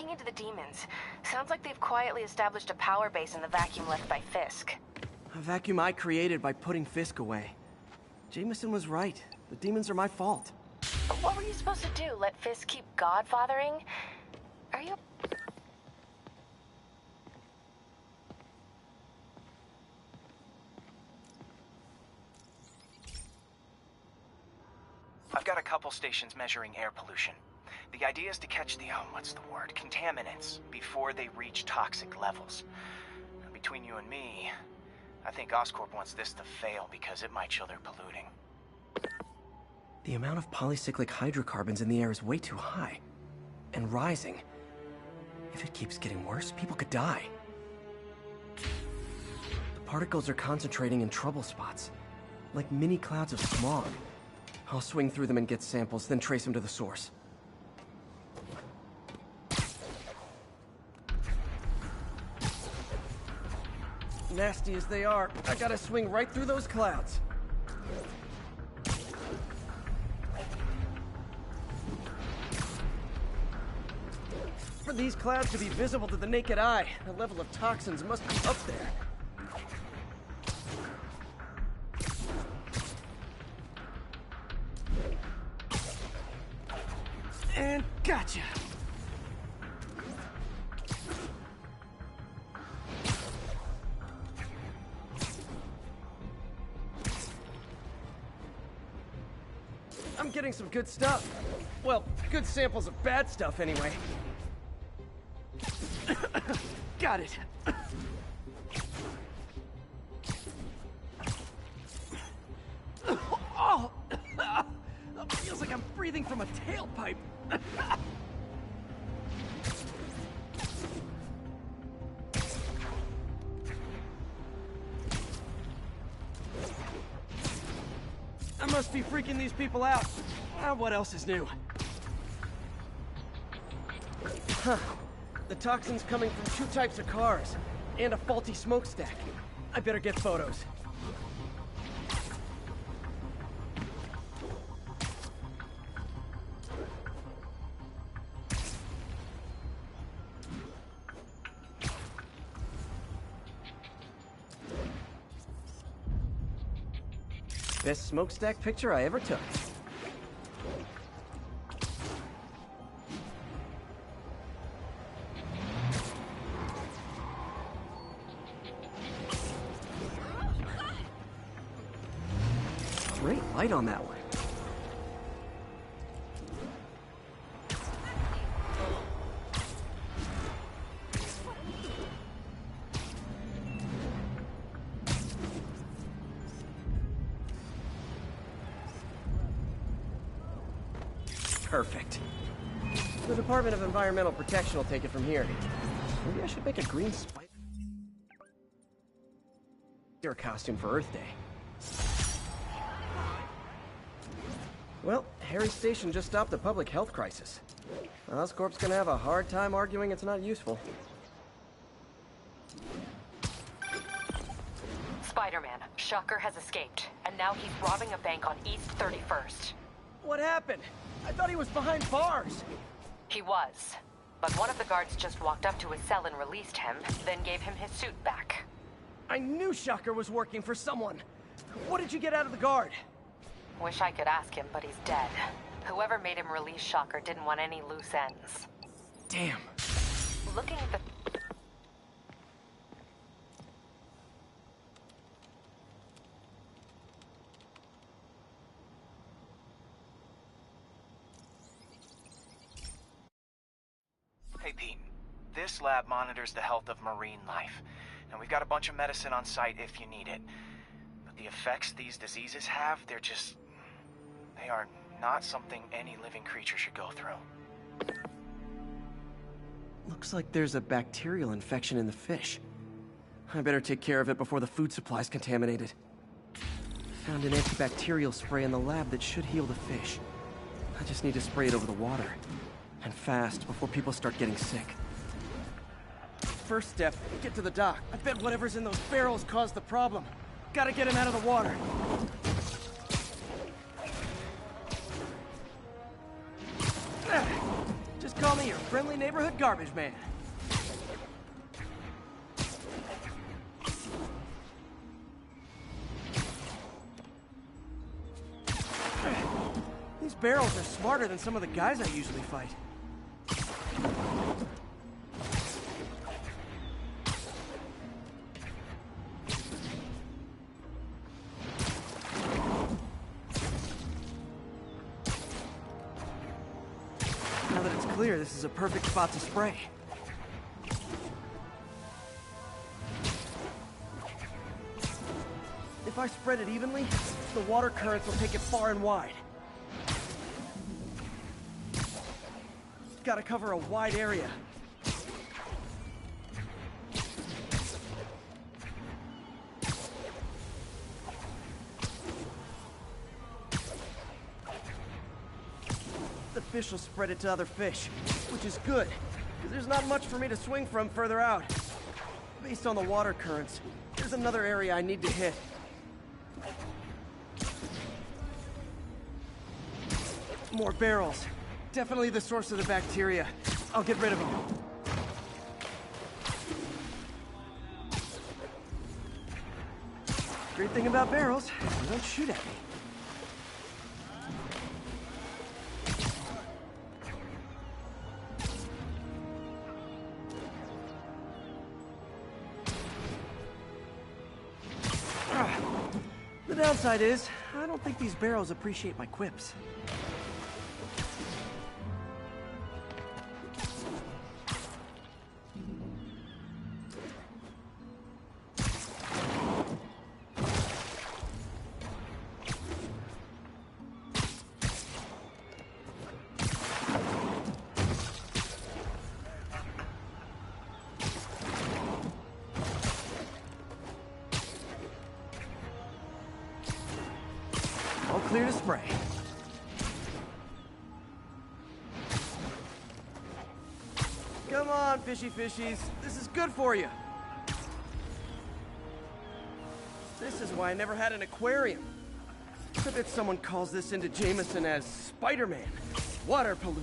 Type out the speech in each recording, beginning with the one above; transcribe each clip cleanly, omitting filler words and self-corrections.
looking into the demons. Sounds like they've quietly established a power base in the vacuum left by Fisk. A vacuum I created by putting Fisk away. Jameson was right. The demons are my fault. What were you supposed to do? Let Fisk keep godfathering? Are you... I've got a couple stations measuring air pollution. The idea is to catch the, contaminants before they reach toxic levels. Between you and me, I think Oscorp wants this to fail because it might show they're polluting. The amount of polycyclic hydrocarbons in the air is way too high. And rising. If it keeps getting worse, people could die. The particles are concentrating in trouble spots, like mini clouds of smog. I'll swing through them and get samples, then trace them to the source. Nasty as they are, I gotta swing right through those clouds. For these clouds to be visible to the naked eye, the level of toxins must be up there. And gotcha! I'm getting some good stuff. Well, good samples of bad stuff anyway. Got it. Oh! Feels like I'm breathing from a tailpipe. I must be freaking these people out. What else is new? Huh. The toxin's coming from 2 types of cars, and a faulty smokestack. I better get photos. Best smokestack picture I ever took. Great light on that one. Perfect. The Department of Environmental Protection will take it from here. Maybe I should make a green spider costume for Earth Day. Well, Harry's station just stopped a public health crisis. Oscorp's gonna have a hard time arguing it's not useful. Spider-Man, Shocker has escaped, and now he's robbing a bank on East 31st. What happened? I thought he was behind bars. He was, but one of the guards just walked up to his cell and released him, then gave him his suit back. I knew Shocker was working for someone. What did you get out of the guard? Wish I could ask him, but he's dead. Whoever made him release Shocker didn't want any loose ends. Damn. Looking at the... Hey, Pete. This lab monitors the health of marine life, and we've got a bunch of medicine on site if you need it. But the effects these diseases have, they are not something any living creature should go through. Looks like there's a bacterial infection in the fish. I better take care of it before the food supply's contaminated. Found an antibacterial spray in the lab that should heal the fish. I just need to spray it over the water. And fast, before people start getting sick. First step, get to the dock. I bet whatever's in those barrels caused the problem. Gotta get him out of the water. Just call me your friendly neighborhood garbage man. These barrels are smarter than some of the guys I usually fight. Now that it's clear, this is a perfect spot to spray. If I spread it evenly, the water currents will take it far and wide. Gotta cover a wide area. The fish will spread it to other fish, which is good, because there's not much for me to swing from further out. Based on the water currents, there's another area I need to hit. More barrels. Definitely the source of the bacteria. I'll get rid of them. Great thing about barrels, they don't shoot at me. The downside is, I don't think these barrels appreciate my quips. All clear to spray. Come on, fishy fishies. This is good for you. This is why I never had an aquarium. I bet someone calls this into Jameson as Spider-Man, water polluter.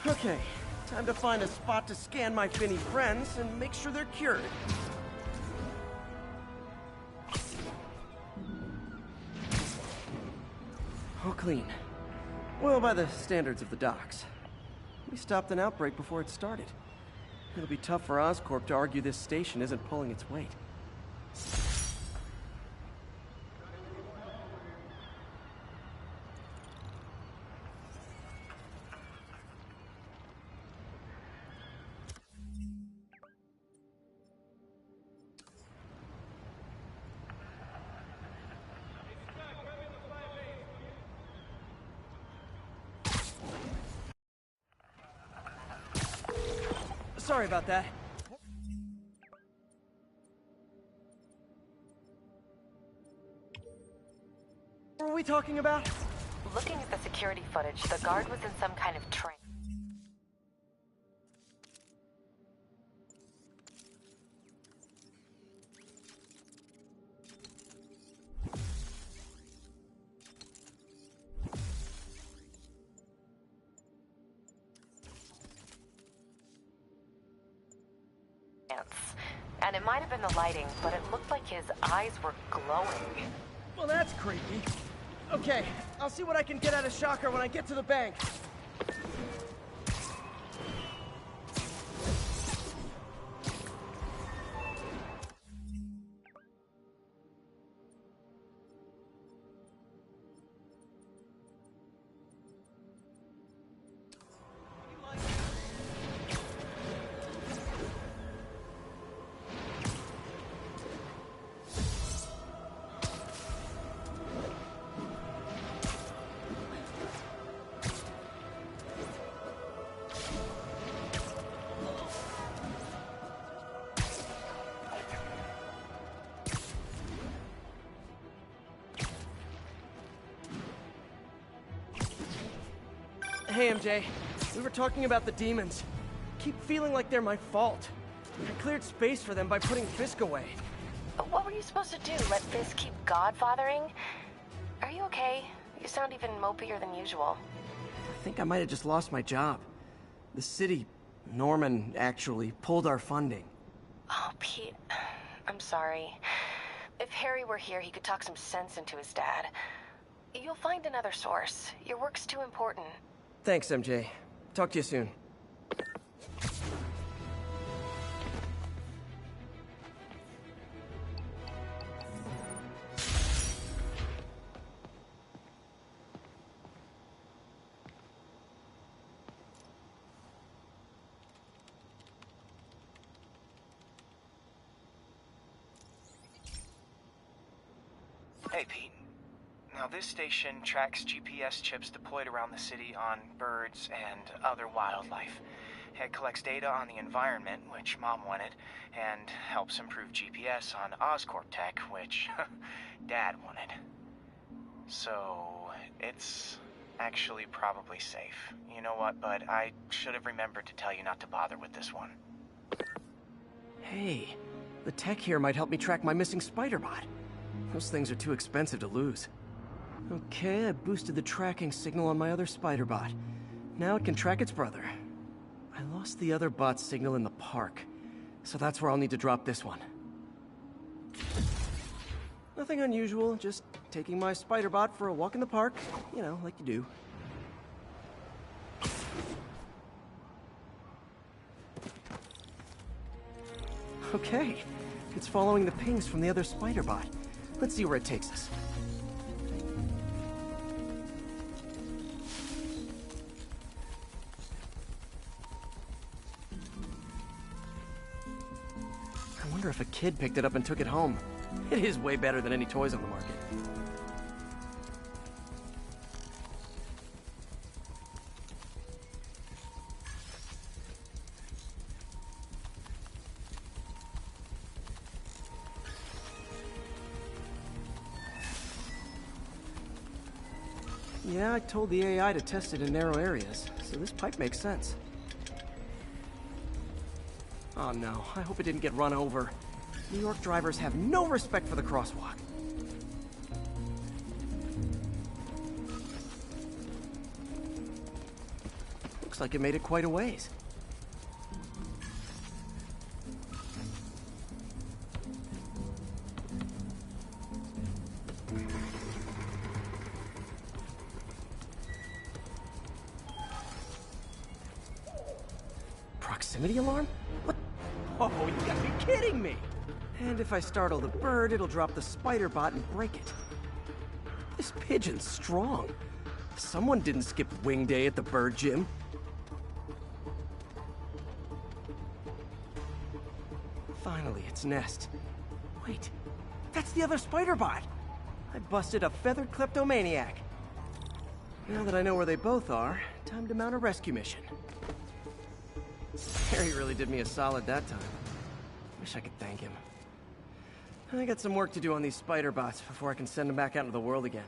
Okay, time to find a spot to scan my finny friends and make sure they're cured. All clean. Well, by the standards of the docks. We stopped an outbreak before it started. It'll be tough for Oscorp to argue this station isn't pulling its weight. Sorry about that. What were we talking about? Looking at the security footage, the guard was in some kind of trance. And it might have been the lighting, but it looked like his eyes were glowing. Well, that's creepy. Okay, I'll see what I can get out of Shocker when I get to the bank. Hey, MJ. We were talking about the demons. keep feeling like they're my fault. I cleared space for them by putting Fisk away. What were you supposed to do? Let Fisk keep godfathering? Are you okay? You sound even mopier than usual. I think I might have just lost my job. The city, Norman, actually, pulled our funding. Oh, Pete, I'm sorry. If Harry were here, he could talk some sense into his dad. You'll find another source. Your work's too important. Thanks, MJ. Talk to you soon. Hey, Pete. Now, this station tracks GPS chips deployed around the city on birds and other wildlife. It collects data on the environment, which Mom wanted, and helps improve GPS on Oscorp tech, which Dad wanted. So, it's actually probably safe. You know what, bud? I should have remembered to tell you not to bother with this one. Hey, the tech here might help me track my missing Spider-Bot. Those things are too expensive to lose. Okay, I boosted the tracking signal on my other Spider-Bot. Now it can track its brother. I lost the other bot's signal in the park, so that's where I'll need to drop this one. Nothing unusual, just taking my Spider-Bot for a walk in the park, you know, like you do. Okay, it's following the pings from the other Spider-Bot. Let's see where it takes us. I wonder if a kid picked it up and took it home. It is way better than any toys on the market. Yeah, I told the AI to test it in narrow areas, so this pipe makes sense. Oh no, I hope it didn't get run over. New York drivers have no respect for the crosswalk. Looks like it made it quite a ways. Proximity alarm? What? Oh, you gotta be kidding me! And if I startle the bird, it'll drop the Spider-Bot and break it. This pigeon's strong. Someone didn't skip wing day at the bird gym. Finally, its nest. Wait, that's the other Spider-Bot! I busted a feathered kleptomaniac. Now that I know where they both are, time to mount a rescue mission. Harry really did me a solid that time. Wish I could thank him. I got some work to do on these Spider-Bots before I can send them back out into the world again.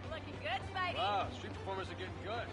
Looking good, Spidey. Wow, street performers are getting good.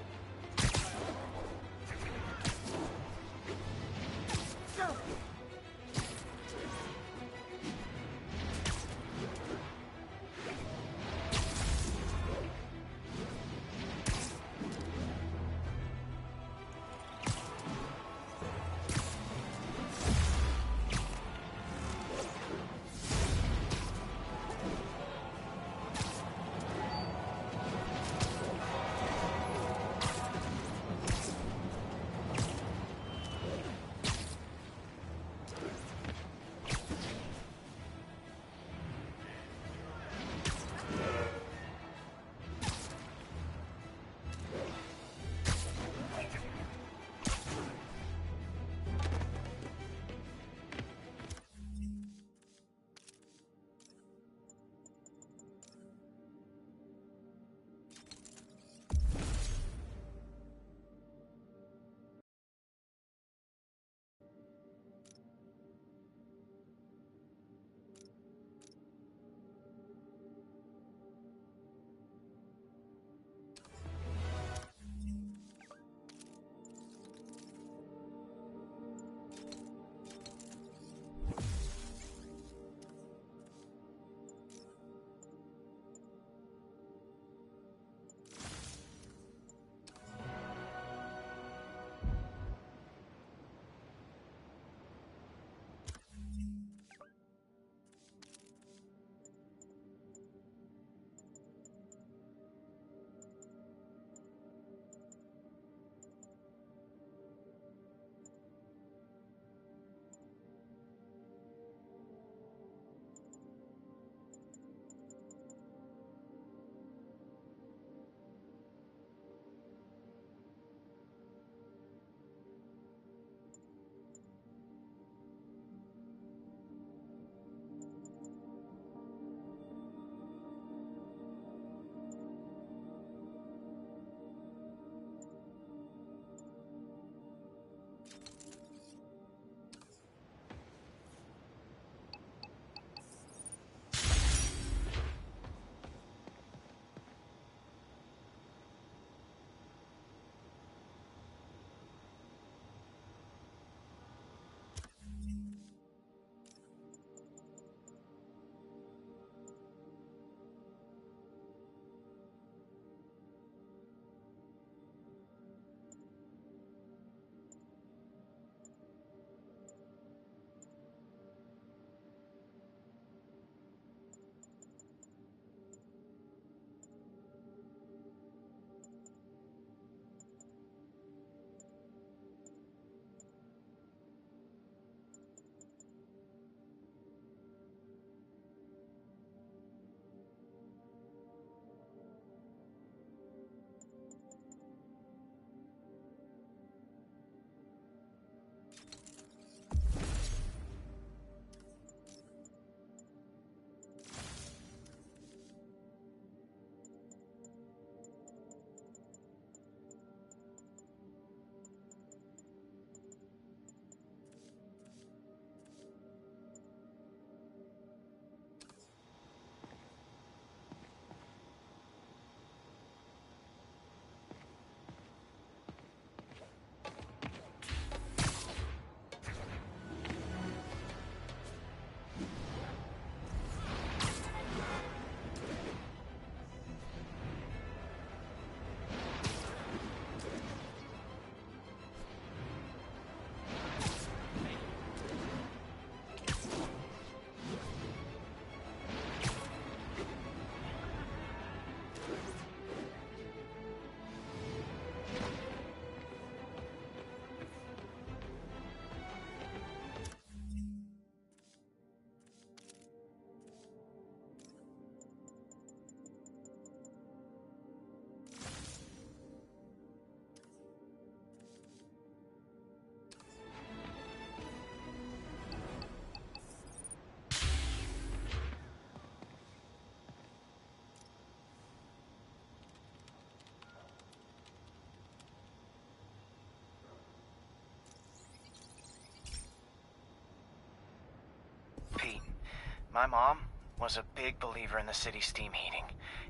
My mom was a big believer in the city's steam heating.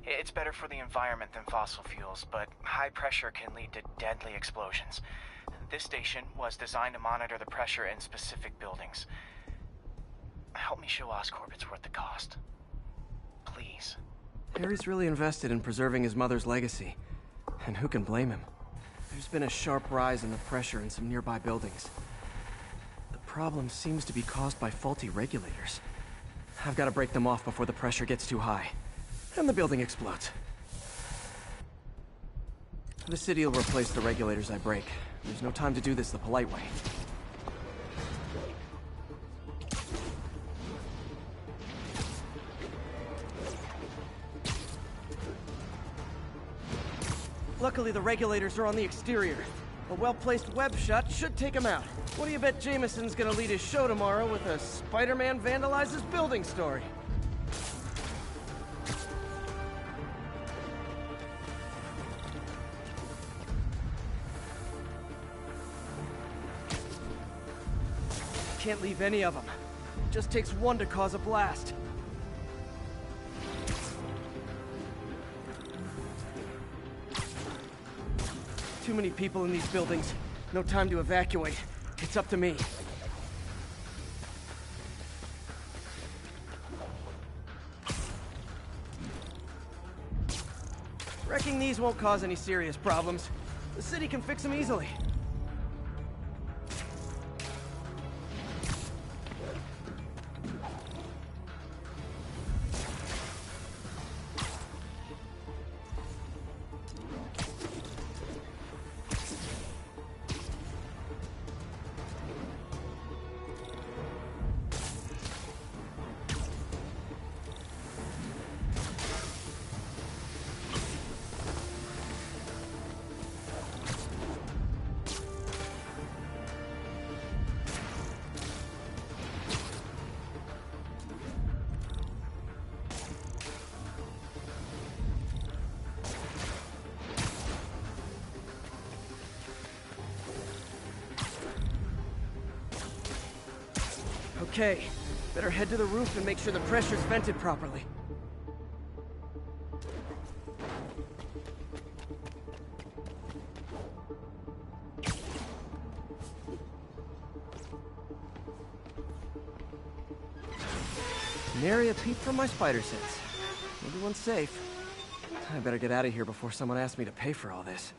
It's better for the environment than fossil fuels, but high pressure can lead to deadly explosions. This station was designed to monitor the pressure in specific buildings. Help me show Oscorp it's worth the cost. Please. Harry's really invested in preserving his mother's legacy. And who can blame him? There's been a sharp rise in the pressure in some nearby buildings. The problem seems to be caused by faulty regulators. I've got to break them off before the pressure gets too high. And the building explodes. The city will replace the regulators I break. There's no time to do this the polite way. Luckily, the regulators are on the exterior. A well-placed web shot should take him out. What do you bet Jameson's gonna lead his show tomorrow with a Spider-Man vandalizes building story? Can't leave any of them. Just takes one to cause a blast. Too many people in these buildings. No time to evacuate. It's up to me. Wrecking these won't cause any serious problems. The city can fix them easily. Okay, better head to the roof and make sure the pressure's vented properly. Nary a peep from my spider sense. Everyone's safe. I better get out of here before someone asks me to pay for all this.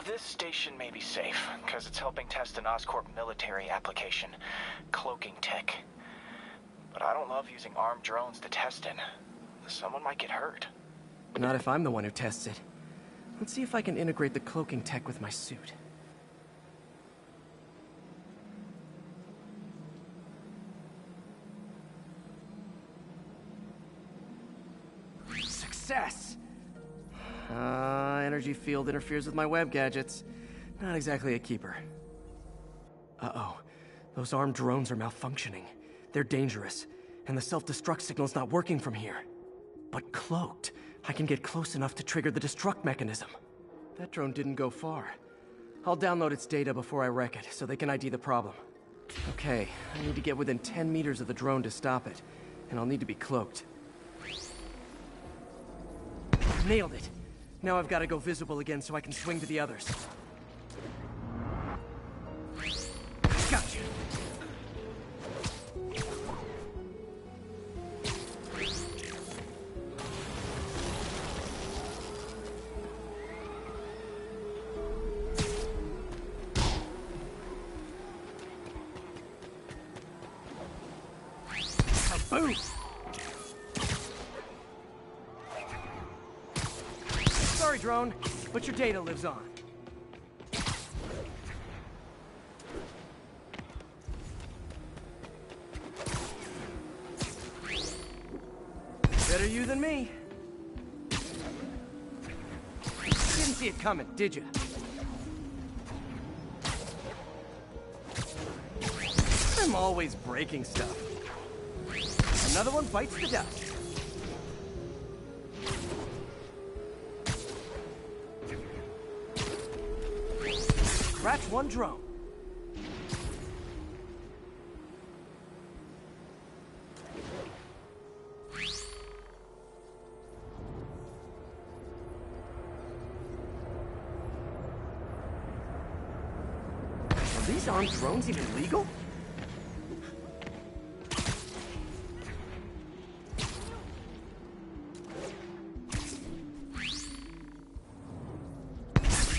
This station may be safe, because it's helping test an Oscorp military application, cloaking tech. But I don't love using armed drones to test in. Someone might get hurt. Not if I'm the one who tests it. Let's see if I can integrate the cloaking tech with my suit. Success! Energy field interferes with my web gadgets. Not exactly a keeper. Uh-oh. Those armed drones are malfunctioning. They're dangerous, and the self-destruct signal's not working from here. But cloaked, I can get close enough to trigger the destruct mechanism. That drone didn't go far. I'll download its data before I wreck it, so they can ID the problem. Okay, I need to get within 10 meters of the drone to stop it, and I'll need to be cloaked. Nailed it! Now I've got to go visible again so I can swing to the others. Gotcha! Boom! Sorry, drone, but your data lives on. Better you than me. Didn't see it coming, did you? I'm always breaking stuff. Another one bites the dust. Scratch one drone. Are these armed drones even legal?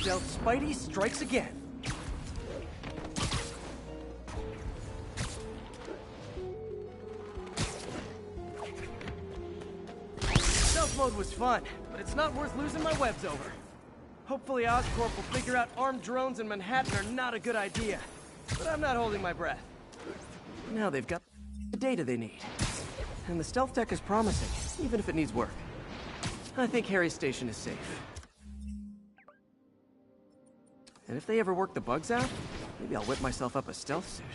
Stealth Spidey strikes again. Stealth mode was fun, but it's not worth losing my webs over. Hopefully Oscorp will figure out armed drones in Manhattan are not a good idea. But I'm not holding my breath. Now they've got the data they need. And the stealth tech is promising, even if it needs work. I think Harry's station is safe. And if they ever work the bugs out, maybe I'll whip myself up a stealth suit.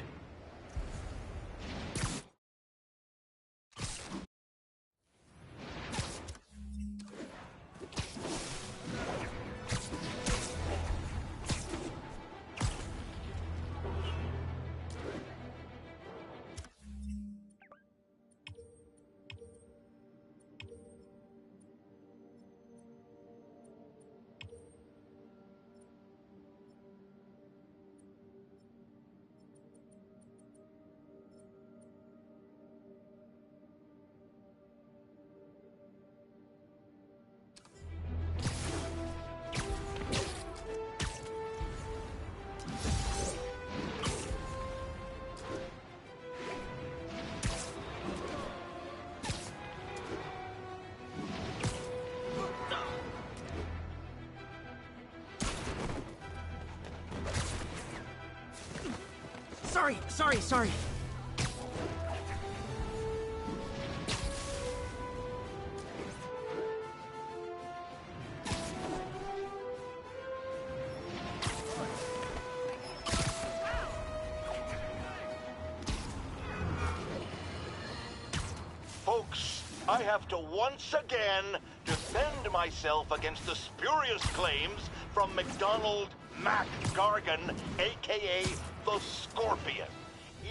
Sorry. Folks, I have to once again defend myself against the spurious claims from McDonald Mac Gargan, aka the Scorpion.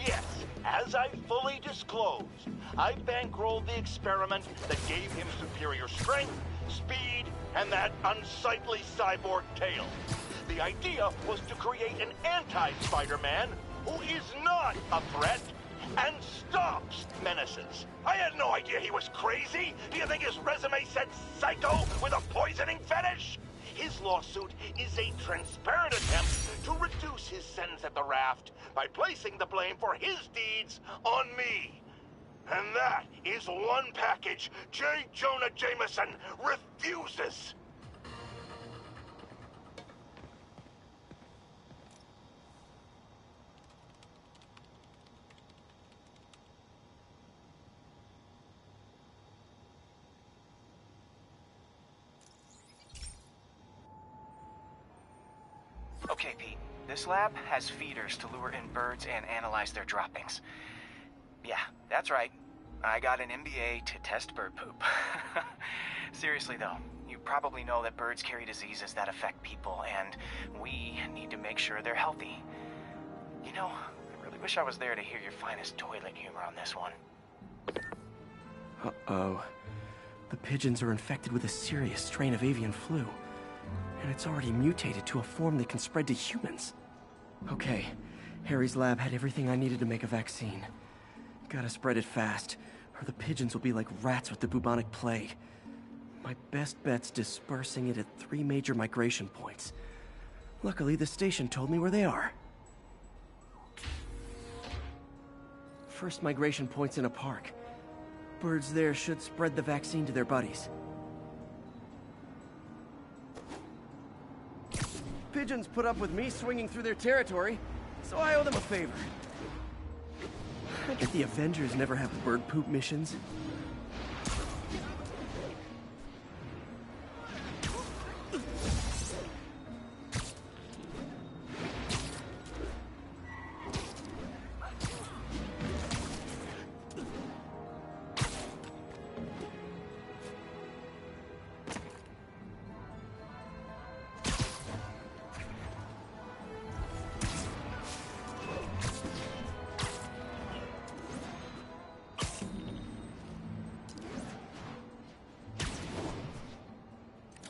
Yes, as I fully disclosed, I bankrolled the experiment that gave him superior strength, speed, and that unsightly cyborg tail. The idea was to create an anti-Spider-Man who is not a threat and stops menaces. I had no idea he was crazy. Do you think his resume said psycho with a poisoning fetish? His lawsuit is a transparent attempt to reduce his sentence at the raft by placing the blame for his deeds on me. And that is one package J. Jonah Jameson refuses. Okay, Pete. This lab has feeders to lure in birds and analyze their droppings. Yeah, that's right. I got an MBA to test bird poop. Seriously though, you probably know that birds carry diseases that affect people, and we need to make sure they're healthy. You know, I really wish I was there to hear your finest toilet humor on this one. Uh-oh. The pigeons are infected with a serious strain of avian flu. And it's already mutated to a form that can spread to humans. Okay, Harry's lab had everything I needed to make a vaccine. Gotta spread it fast, or the pigeons will be like rats with the bubonic plague. My best bet's dispersing it at 3 major migration points. Luckily, the station told me where they are. First migration point's in a park. Birds there should spread the vaccine to their buddies. Pigeons put up with me swinging through their territory, so I owe them a favor. I bet the Avengers never have bird poop missions.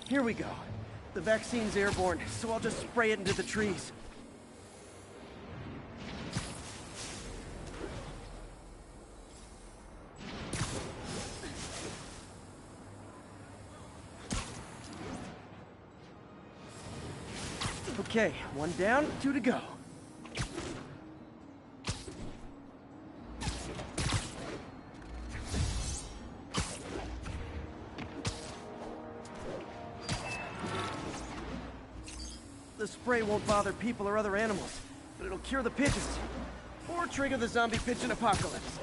Here we go. The vaccine's airborne, so I'll just spray it into the trees. Okay, 1 down, 2 to go. The spray won't bother people or other animals, but it'll cure the pigeons, or trigger the zombie pigeon apocalypse.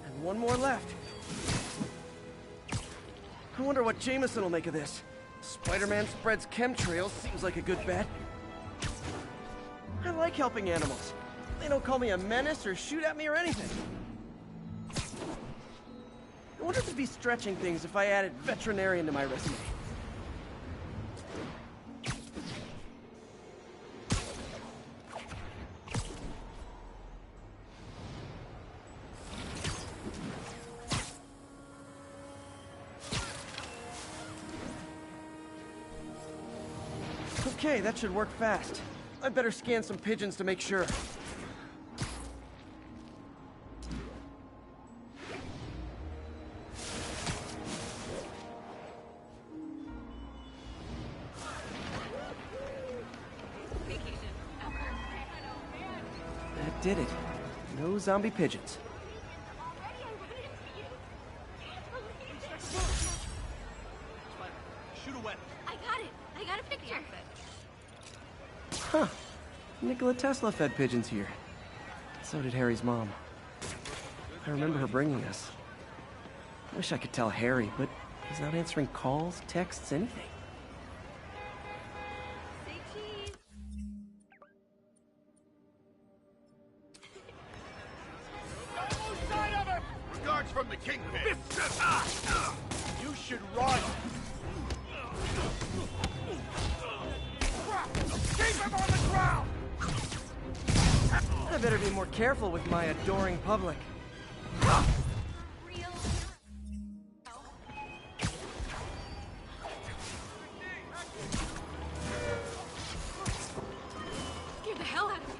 And 1 more left. I wonder what Jameson will make of this. Spider-Man spreads chemtrails, seems like a good bet. I like helping animals. They don't call me a menace or shoot at me or anything. I wonder if it'd be stretching things if I added veterinarian to my resume. Okay, that should work fast. I'd better scan some pigeons to make sure. That did it. No zombie pigeons. Shoot a weapon. I got a picture. Huh. Nikola Tesla fed pigeons here. So did Harry's mom. I remember her bringing us. I wish I could tell Harry, but he's not answering calls, texts, anything. Say cheese. Side of him! Regards from the Kingpin. You should run. Keep him on the ground! I better be more careful with my adoring public. Real. Scared the hell out of me.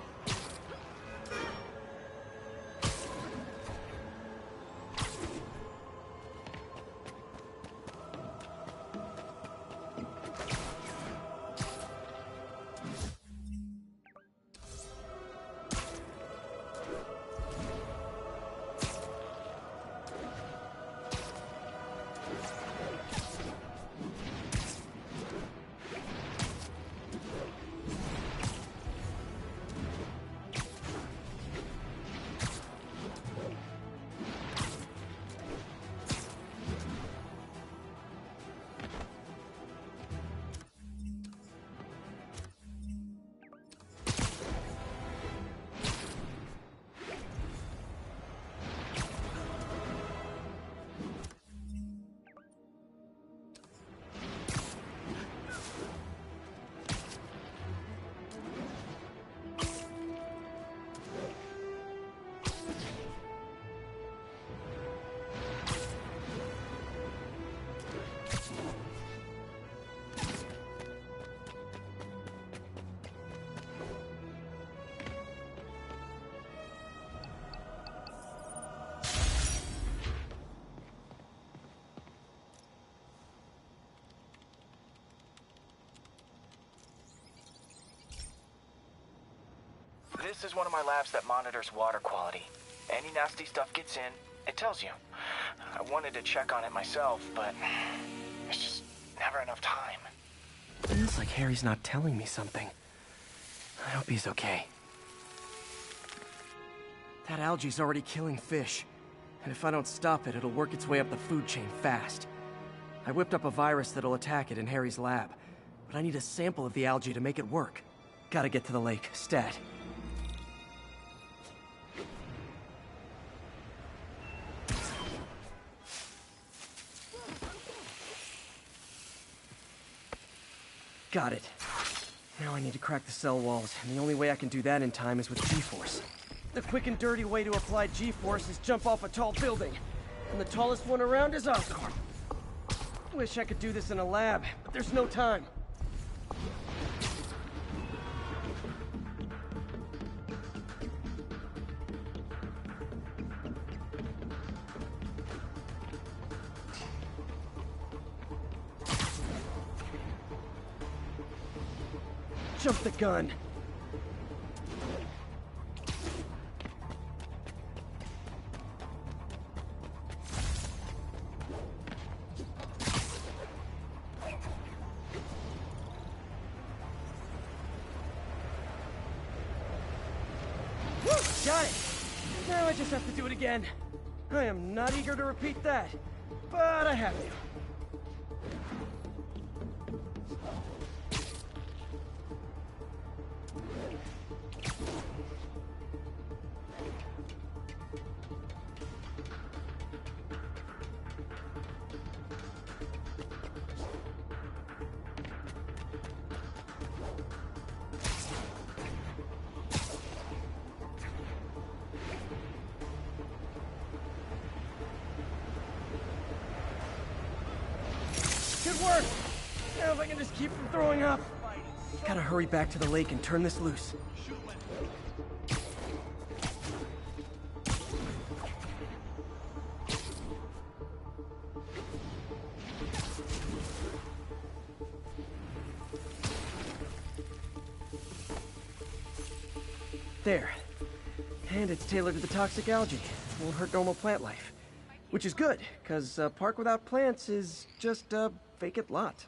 This is one of my labs that monitors water quality. Any nasty stuff gets in, it tells you. I wanted to check on it myself, but there's just never enough time. Feels like Harry's not telling me something. I hope he's okay. That algae's already killing fish. And if I don't stop it, it'll work its way up the food chain fast. I whipped up a virus that'll attack it in Harry's lab. But I need a sample of the algae to make it work. Gotta get to the lake, stat. Got it. Now I need to crack the cell walls, and the only way I can do that in time is with G-Force. The quick and dirty way to apply G-Force is jump off a tall building, and the tallest one around is Oscorp. Wish I could do this in a lab, but there's no time. Jump the gun. Woo! Got it! Now I just have to do it again. I am not eager to repeat that, but I have to. Good work! Now if I can just keep from throwing up. Gotta hurry back to the lake and turn this loose. There. And it's tailored to the toxic algae. Won't hurt normal plant life. Which is good, because a park without plants is just a vacant lot.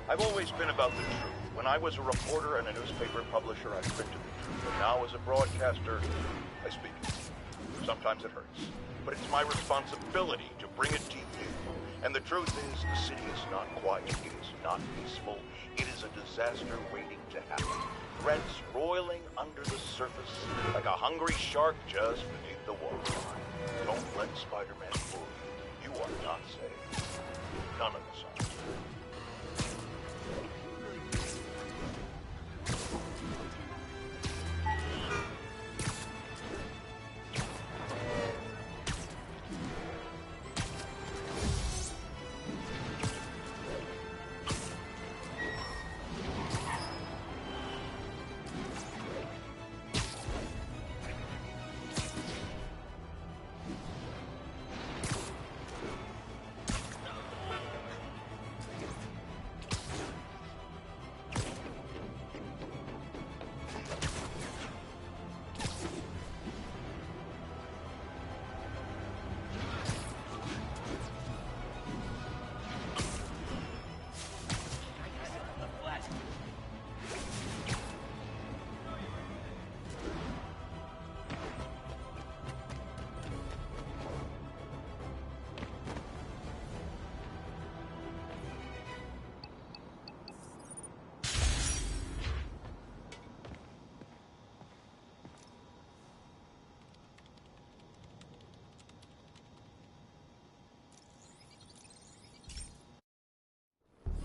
I've always been about the truth. When I was a reporter and a newspaper publisher, I printed the truth. And now as a broadcaster, I speak it. Sometimes it hurts. But it's my responsibility to bring it to you. And the truth is, the city is not quiet. It is not peaceful. It is a disaster waiting to happen. Threats roiling under the surface like a hungry shark just beneath the waterline. Don't let Spider-Man fool you. You are not safe. None of us are.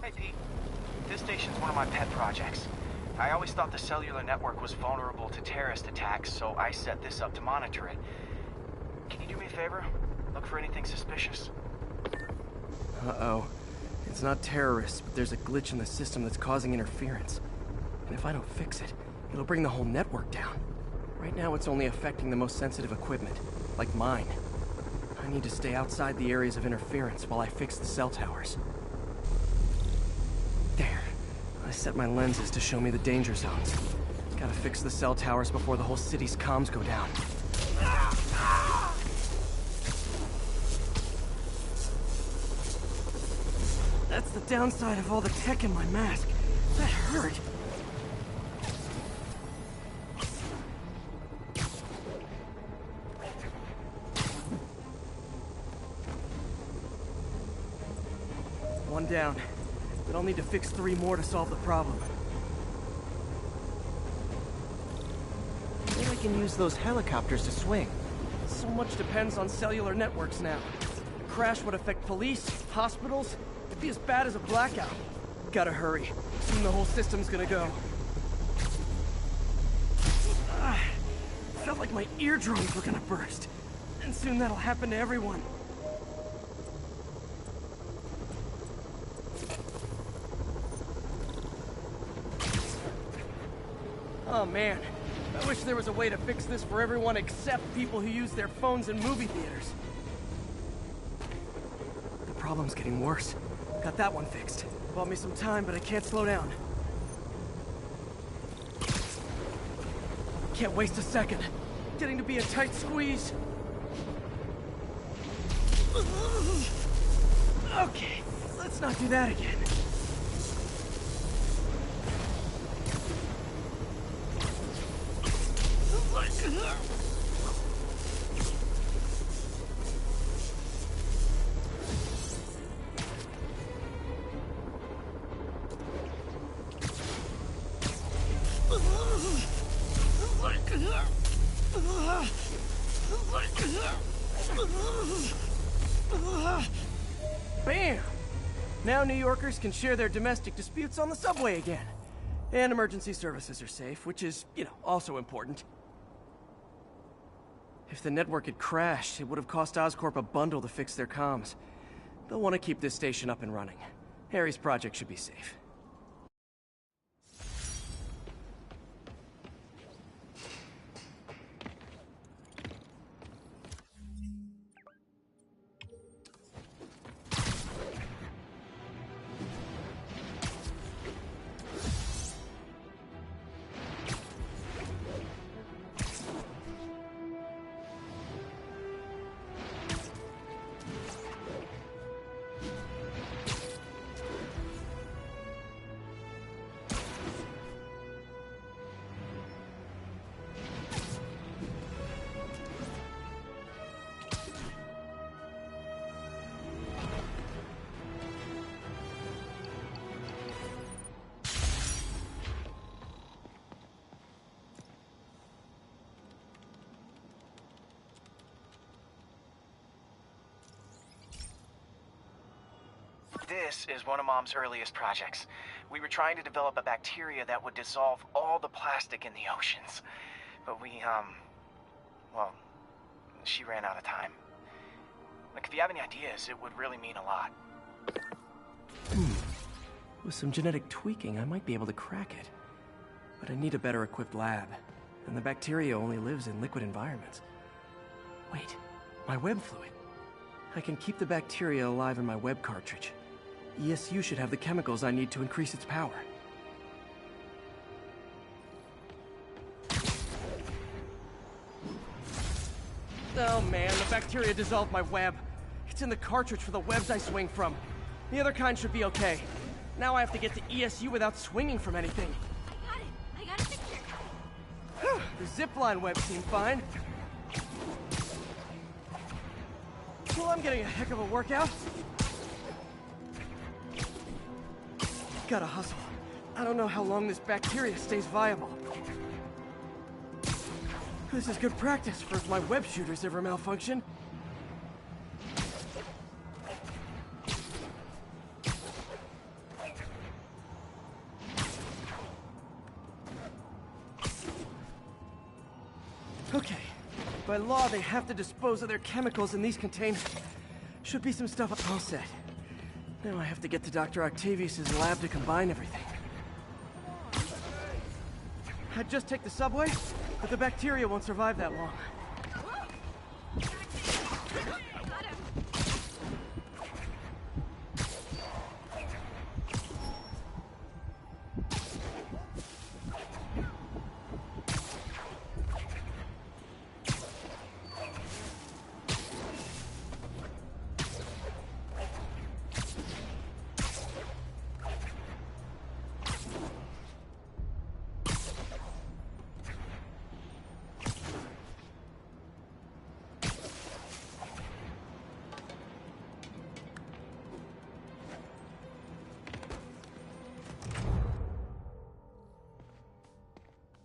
Hey, Pete. This station's one of my pet projects. I always thought the cellular network was vulnerable to terrorist attacks, so I set this up to monitor it. Can you do me a favor? Look for anything suspicious. Uh-oh. It's not terrorists, but there's a glitch in the system that's causing interference. And if I don't fix it, it'll bring the whole network down. Right now, it's only affecting the most sensitive equipment, like mine. I need to stay outside the areas of interference while I fix the cell towers. There. I set my lenses to show me the danger zones. Gotta fix the cell towers before the whole city's comms go down. That's the downside of all the tech in my mask. That hurt. One down. But I'll need to fix 3 more to solve the problem. Maybe I can use those helicopters to swing. So much depends on cellular networks now. A crash would affect police, hospitals. It'd be as bad as a blackout. Gotta hurry. Soon the whole system's gonna go. Felt like my eardrums were gonna burst. And soon that'll happen to everyone. Oh man, I wish there was a way to fix this for everyone except people who use their phones in movie theaters. The problem's getting worse. Got that one fixed. Bought me some time, but I can't slow down. Can't waste a second. Getting to be a tight squeeze. Okay, let's not do that again. Bam! Now New Yorkers can share their domestic disputes on the subway again. And emergency services are safe, which is, also important. If the network had crashed, it would have cost Oscorp a bundle to fix their comms. They'll want to keep this station up and running. Harry's project should be safe. This is one of Mom's earliest projects. We were trying to develop a bacteria that would dissolve all the plastic in the oceans. But well, she ran out of time. Like, if you have any ideas, it would really mean a lot. With some genetic tweaking, I might be able to crack it. But I need a better equipped lab. And the bacteria only lives in liquid environments. Wait, my web fluid. I can keep the bacteria alive in my web cartridge. ESU should have the chemicals I need to increase its power. Oh man, the bacteria dissolved my web. It's in the cartridge for the webs I swing from. The other kind should be okay. Now I have to get to ESU without swinging from anything. Got it. I got a picture. The zipline webs seem fine. Well, I'm getting a heck of a workout. Gotta hustle. I don't know how long this bacteria stays viable. This is good practice for if my web shooters ever malfunction. Okay. By law, they have to dispose of their chemicals in these containers. Should be some stuff all set. Now I have to get to Dr. Octavius's lab to combine everything. I'd just take the subway, but the bacteria won't survive that long.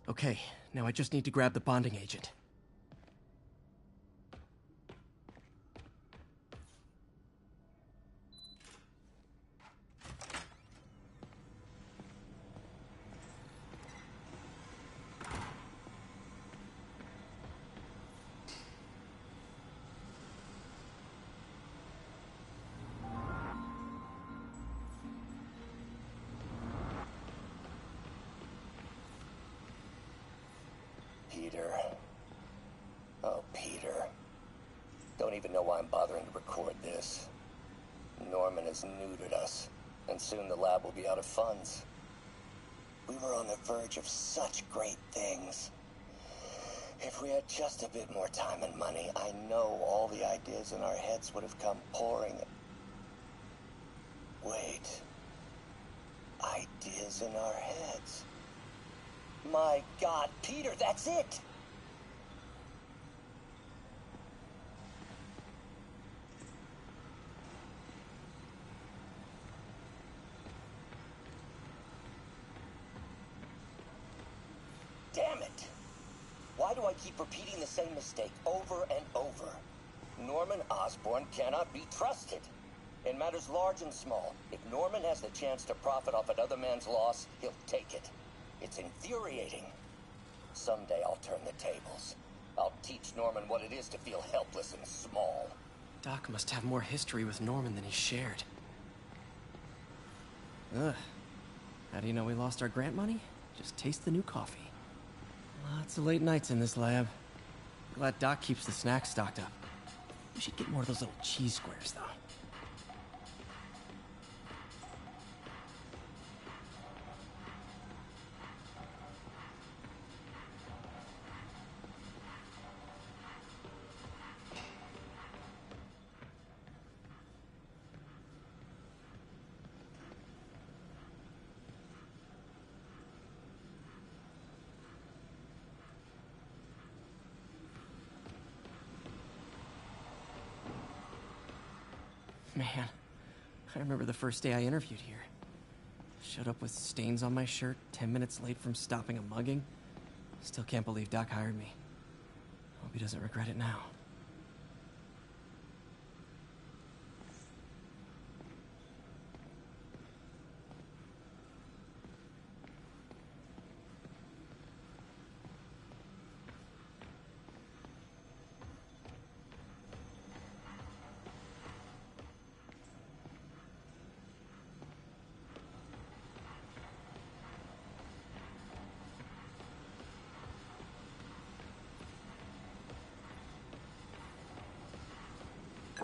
Okay, now I just need to grab the bonding agent. Peter. Oh, Peter. Don't even know why I'm bothering to record this. Norman has neutered us, and soon the lab will be out of funds. We were on the verge of such great things. If we had just a bit more time and money, I know all the ideas in our heads would have come pouring. Wait. Ideas in our heads. My God, Peter, that's it! Damn it! Why do I keep repeating the same mistake over and over? Norman Osborn cannot be trusted. In matters large and small, if Norman has the chance to profit off another man's loss, he'll take it. It's infuriating. Someday I'll turn the tables. I'll teach Norman what it is to feel helpless and small. Doc must have more history with Norman than he shared. Ugh. How do you know we lost our grant money? Just taste the new coffee. Lots of late nights in this lab. Glad Doc keeps the snacks stocked up. We should get more of those little cheese squares, though. Man, I remember the first day I interviewed here. Showed up with stains on my shirt, 10 minutes late from stopping a mugging. Still can't believe Doc hired me. Hope he doesn't regret it now.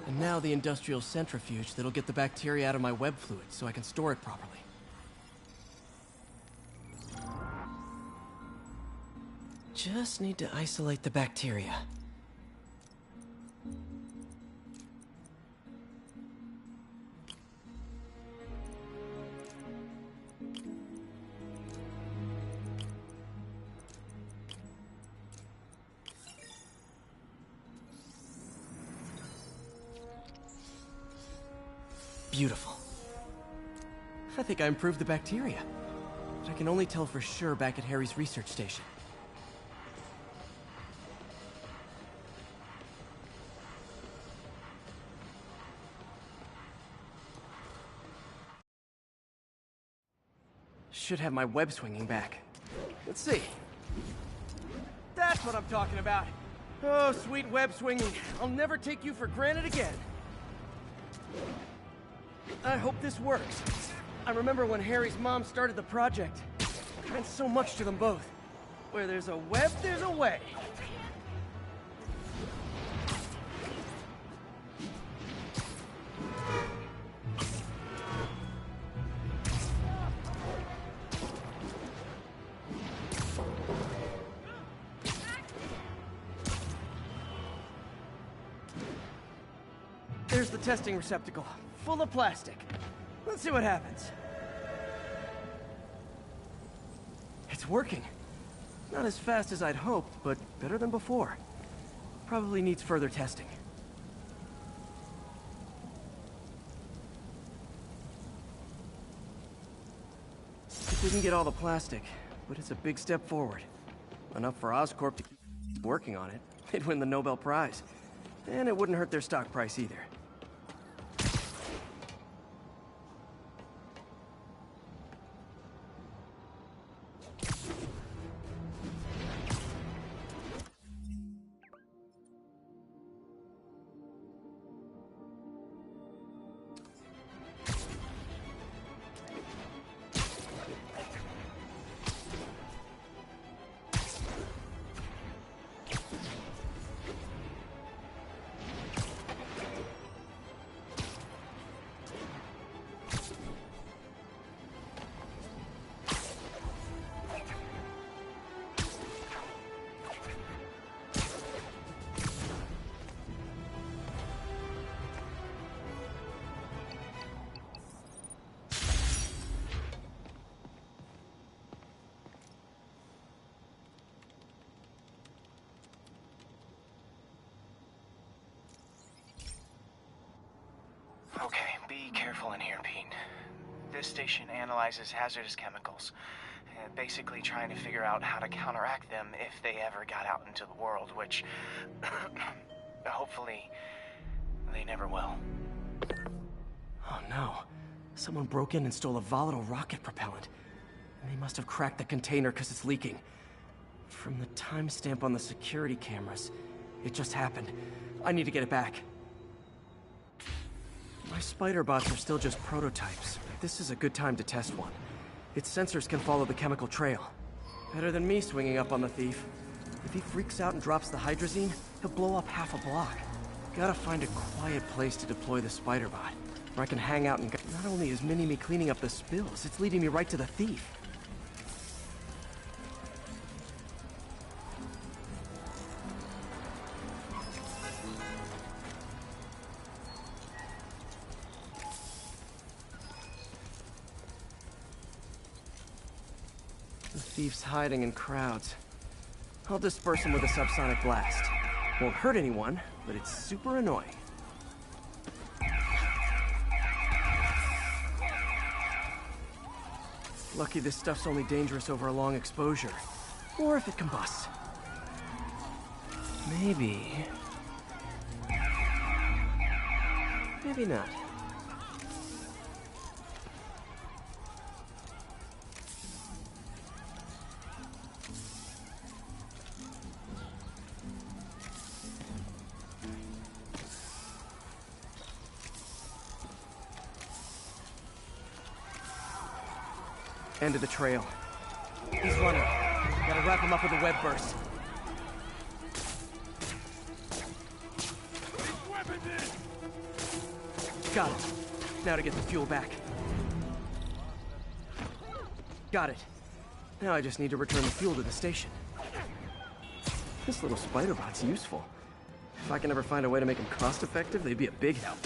And now the industrial centrifuge that'll get the bacteria out of my web fluid so I can store it properly. Just need to isolate the bacteria. Beautiful. I think I improved the bacteria, but I can only tell for sure back at Harry's research station. Should have my web swinging back. Let's see. That's what I'm talking about. Oh, sweet web swinging. I'll never take you for granted again. I hope this works. I remember when Harry's mom started the project. It meant so much to them both. Where there's a web, there's a way. There's the testing receptacle, full of plastic. Let's see what happens. It's working. Not as fast as I'd hoped, but better than before. Probably needs further testing. It didn't get all the plastic, but it's a big step forward. Enough for Oscorp to keep working on it. They'd win the Nobel Prize. And it wouldn't hurt their stock price either. Okay, be careful in here, Pete. This station analyzes hazardous chemicals, basically trying to figure out how to counteract them if they ever got out into the world, which hopefully they never will. Oh no. Someone broke in and stole a volatile rocket propellant. And they must have cracked the container because it's leaking. From the timestamp on the security cameras, it just happened. I need to get it back. My spider bots are still just prototypes. This is a good time to test one. Its sensors can follow the chemical trail. Better than me swinging up on the thief. If he freaks out and drops the hydrazine, he'll blow up half a block. Gotta find a quiet place to deploy the spider bot, where I can hang out and... Not only is Mini-Me cleaning up the spills, it's leading me right to the thief. The thief's hiding in crowds. I'll disperse him with a subsonic blast. Won't hurt anyone, but it's super annoying. Lucky this stuff's only dangerous over a long exposure. Or if it combusts. Maybe... Maybe not. End of the trail. He's running. Gotta wrap him up with a web burst. Got it. Now to get the fuel back. Got it. Now I just need to return the fuel to the station. This little spider bot's useful. If I can ever find a way to make them cost-effective, they'd be a big help.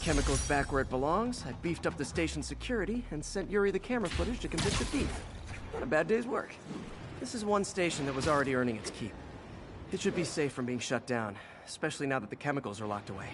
Chemicals back where it belongs. I beefed up the station security and sent Yuri the camera footage to convict the thief. Not a bad day's work. This is one station that was already earning its keep. It should be safe from being shut down, especially now that the chemicals are locked away.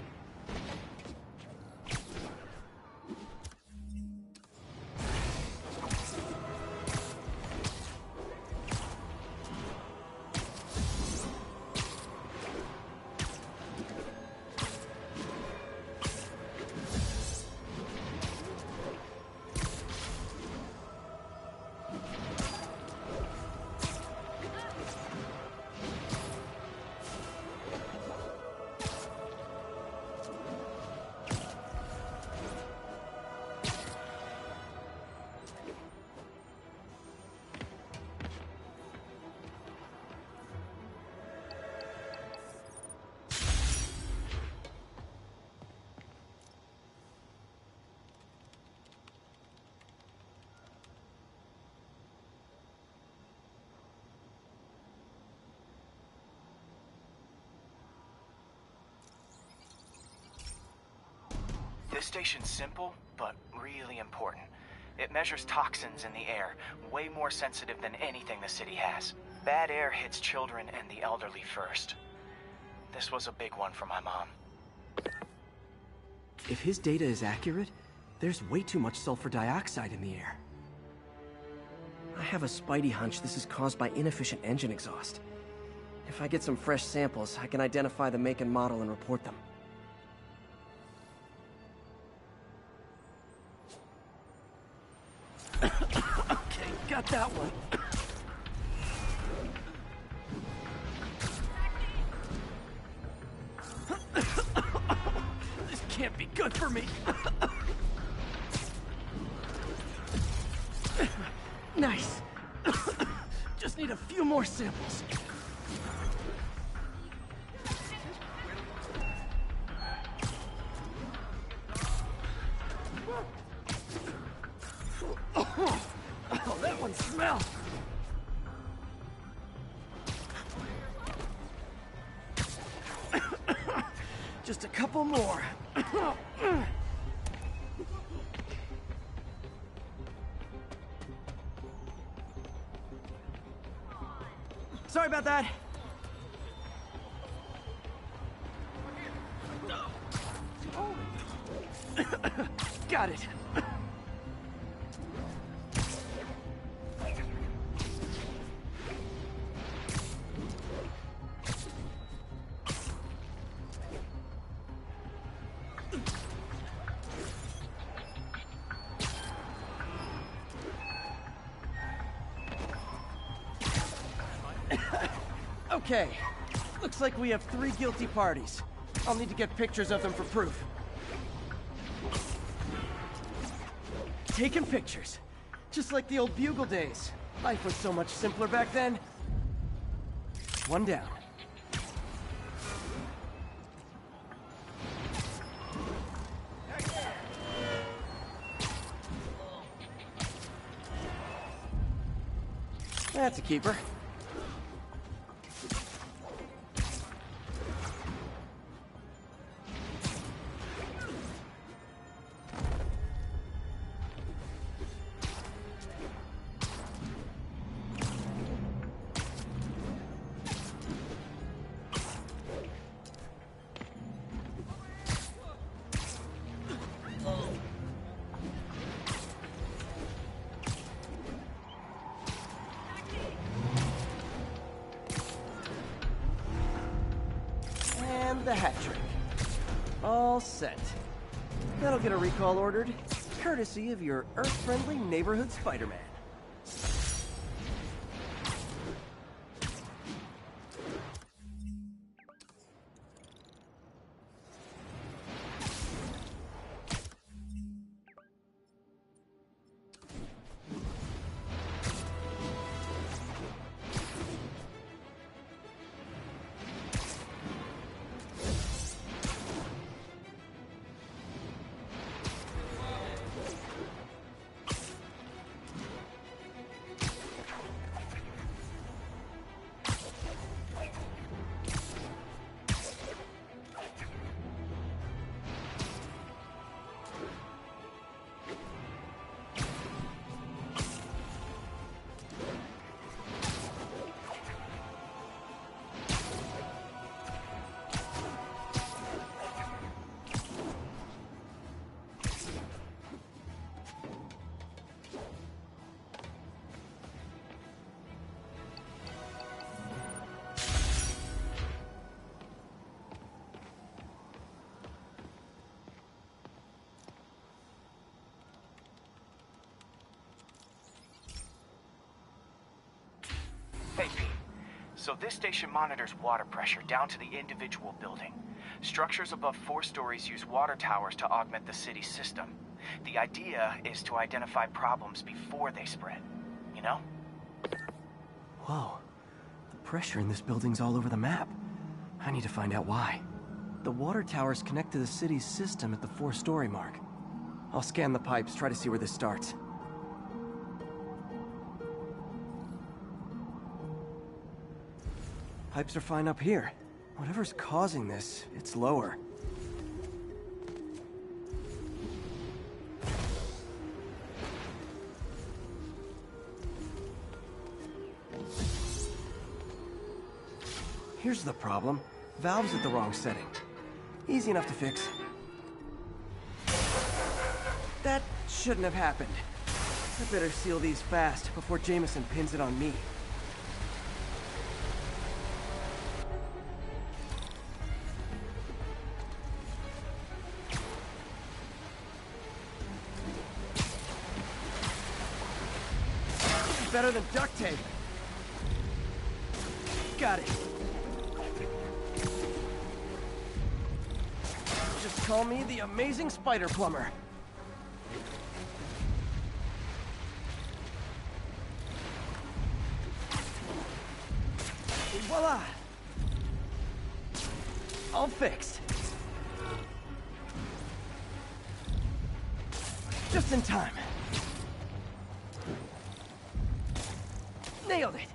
station's simple, but really important. It measures toxins in the air, way more sensitive than anything the city has. Bad air hits children and the elderly first. This was a big one for my mom. If his data is accurate, there's way too much sulfur dioxide in the air. I have a spidey hunch this is caused by inefficient engine exhaust. If I get some fresh samples, I can identify the make and model and report them. Okay, got that one. This can't be good for me. Nice. Just need a few more samples. Oh, that one smells. Just a couple more. Sorry about that. Got it. Okay, looks like we have 3 guilty parties. I'll need to get pictures of them for proof. Taking pictures. Just like the old Bugle days. Life was so much simpler back then. One down. That's a keeper. The hat trick. All set. That'll get a recall ordered, courtesy of your Earth-friendly neighborhood Spider-Man. Hey, Pete. So this station monitors water pressure down to the individual building. Structures above 4 stories use water towers to augment the city's system. The idea is to identify problems before they spread, you know? Whoa. The pressure in this building's all over the map. I need to find out why. The water towers connect to the city's system at the 4-story mark. I'll scan the pipes, try to see where this starts. Pipes are fine up here. Whatever's causing this, it's lower. Here's the problem. Valve's at the wrong setting. Easy enough to fix. That shouldn't have happened. I better seal these fast before Jameson pins it on me. Better than duct tape. Got it. Just call me the amazing spider plumber. Voila! All fixed. Just in time. Nailed it!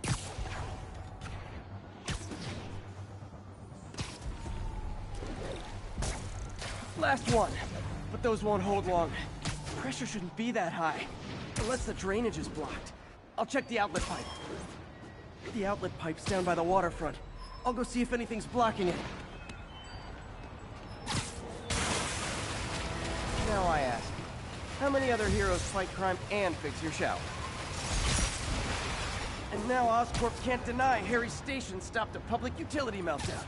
Last one, but those won't hold long. Pressure shouldn't be that high, unless the drainage is blocked. I'll check the outlet pipe. The outlet pipe's down by the waterfront. I'll go see if anything's blocking it. Now I ask, how many other heroes fight crime and fix your shower? And now Oscorp can't deny Harry's station stopped a public utility meltdown.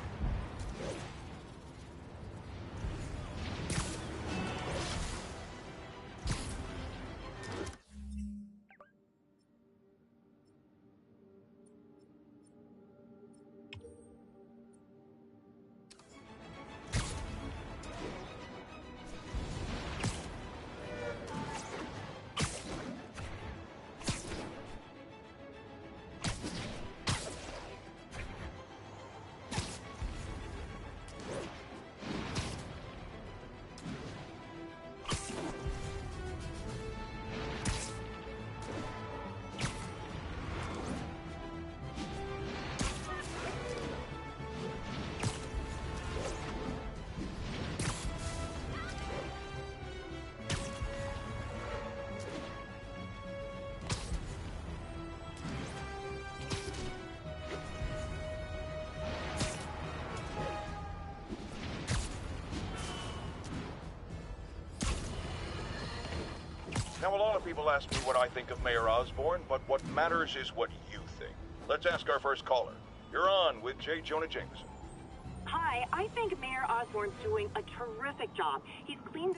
Now, a lot of people ask me what I think of Mayor Osborn, but what matters is what you think. Let's ask our first caller. You're on with J. Jonah Jameson. Hi, I think Mayor Osborn's doing a terrific job. He's cleaned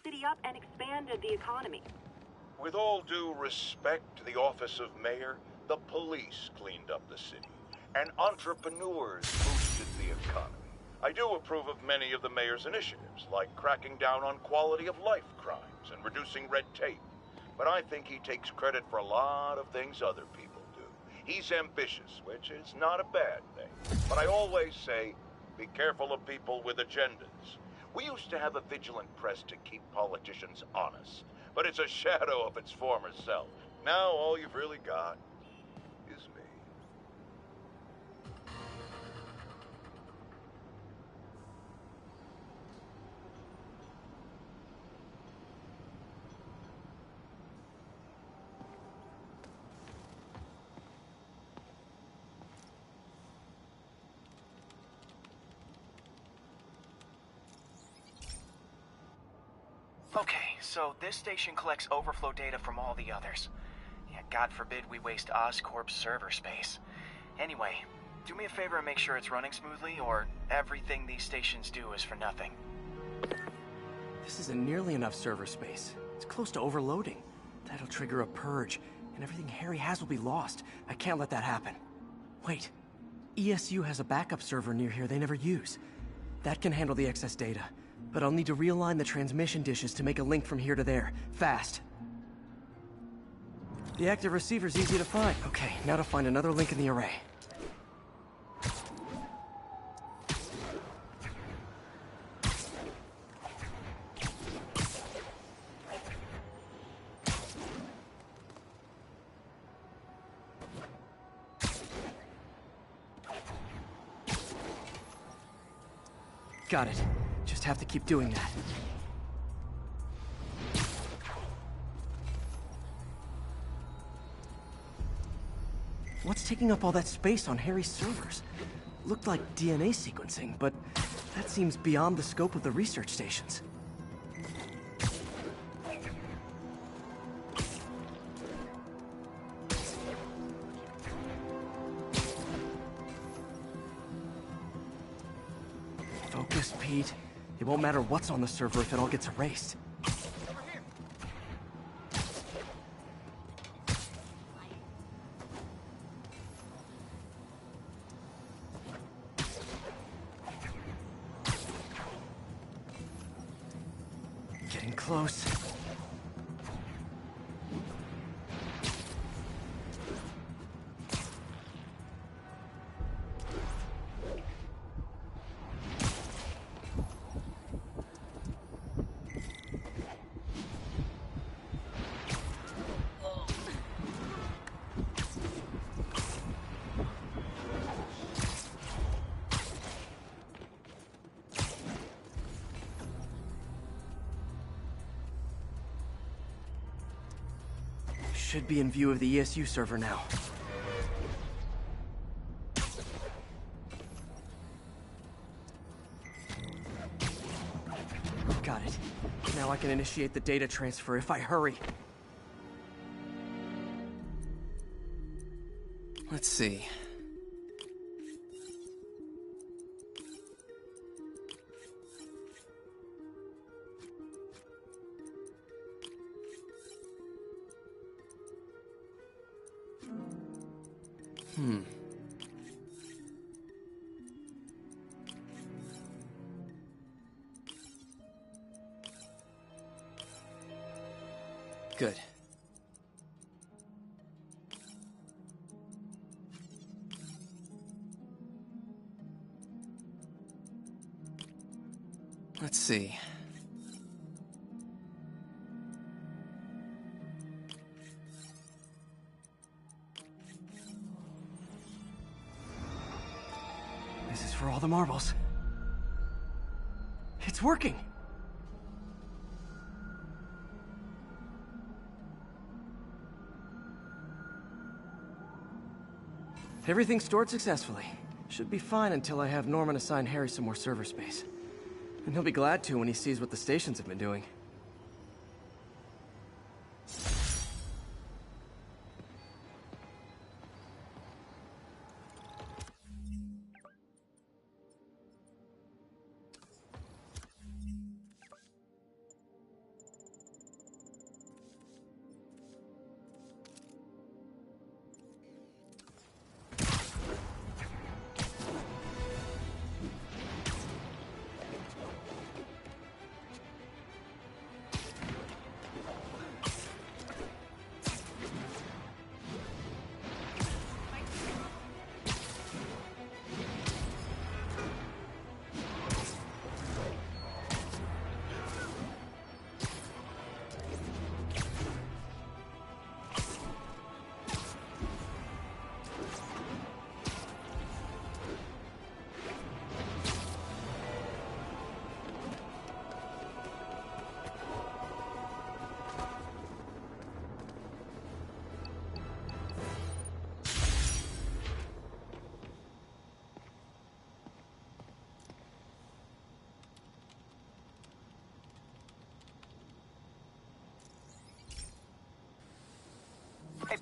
city up and expanded the economy. With all due respect to the office of mayor, the police cleaned up the city, and entrepreneurs boosted the economy. I do approve of many of the mayor's initiatives, like cracking down on quality of life crimes and reducing red tape. But I think he takes credit for a lot of things other people do. He's ambitious, which is not a bad thing. But I always say, be careful of people with agendas. We used to have a vigilant press to keep politicians honest, but it's a shadow of its former self. Now all you've really got is me. Okay, so this station collects overflow data from all the others. Yeah, God forbid we waste Oscorp's server space. Anyway, do me a favor and make sure it's running smoothly, or everything these stations do is for nothing. This isn't nearly enough server space. It's close to overloading. That'll trigger a purge, and everything Harry has will be lost. I can't let that happen. Wait. ESU has a backup server near here they never use. That can handle the excess data. But I'll need to realign the transmission dishes to make a link from here to there. Fast. The active receiver's easy to find. Okay, now to find another link in the array. Got it. Just have to keep doing that. What's taking up all that space on Harry's servers? Looked like DNA sequencing, but that seems beyond the scope of the research stations. Focus, Pete. It won't matter what's on the server if it all gets erased. Getting close. Should be in view of the ESU server now. Got it. Now I can initiate the data transfer if I hurry. Let's see. Good. Let's see. This is for all the marbles. It's working! Everything stored successfully. Should be fine until I have Norman assign Harry some more server space. And he'll be glad to when he sees what the stations have been doing.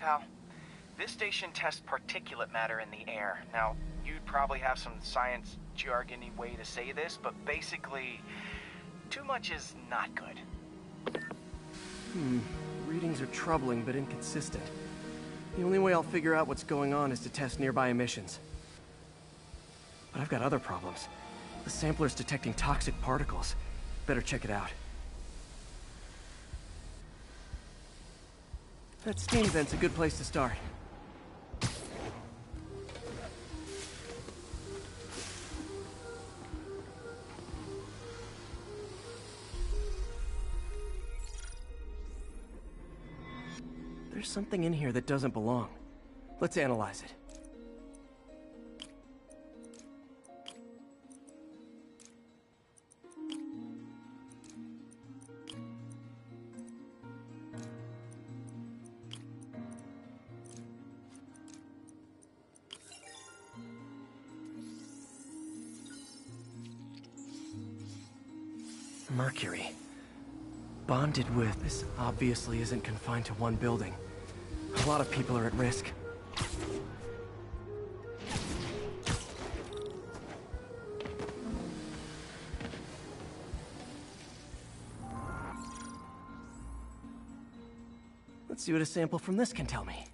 pal. This station tests particulate matter in the air. Now, you'd probably have some science jargony way to say this, but basically, too much is not good. Readings are troubling but inconsistent. The only way I'll figure out what's going on is to test nearby emissions. But I've got other problems. The sampler's detecting toxic particles. Better check it out. That steam vent's a good place to start. There's something in here that doesn't belong. Let's analyze it. Mercury. Bonded with... This obviously isn't confined to one building. A lot of people are at risk. Let's see what a sample from this can tell me.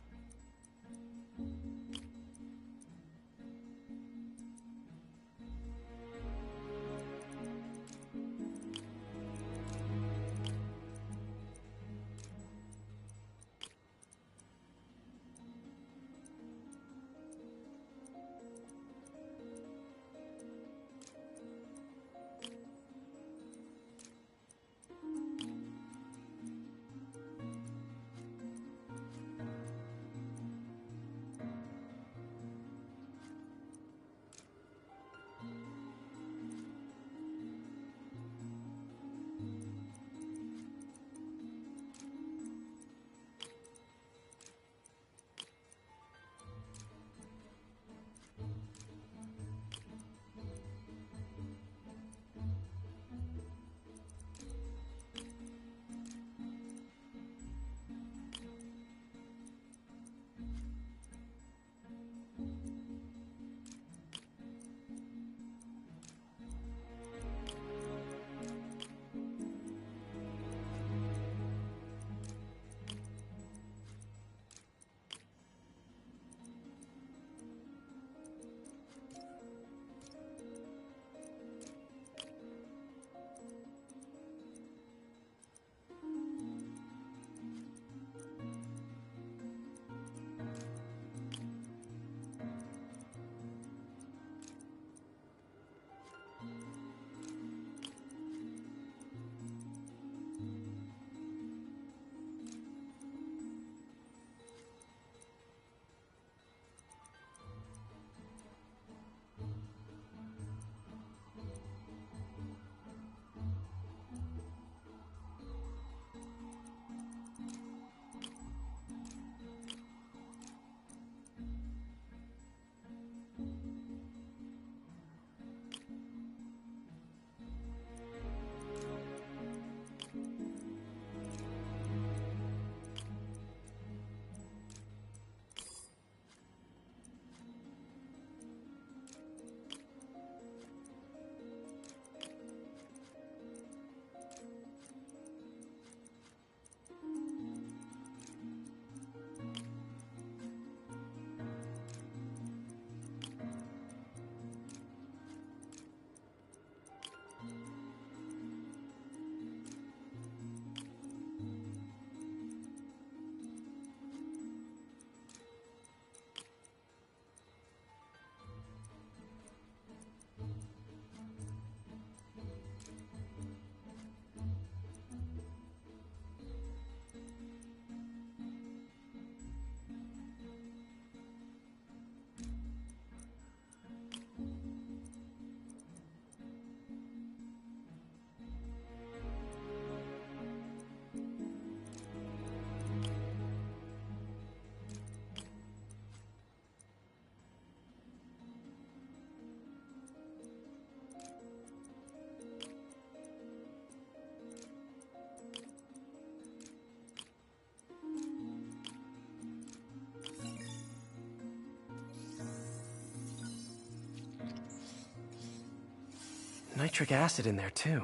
nitric acid in there too,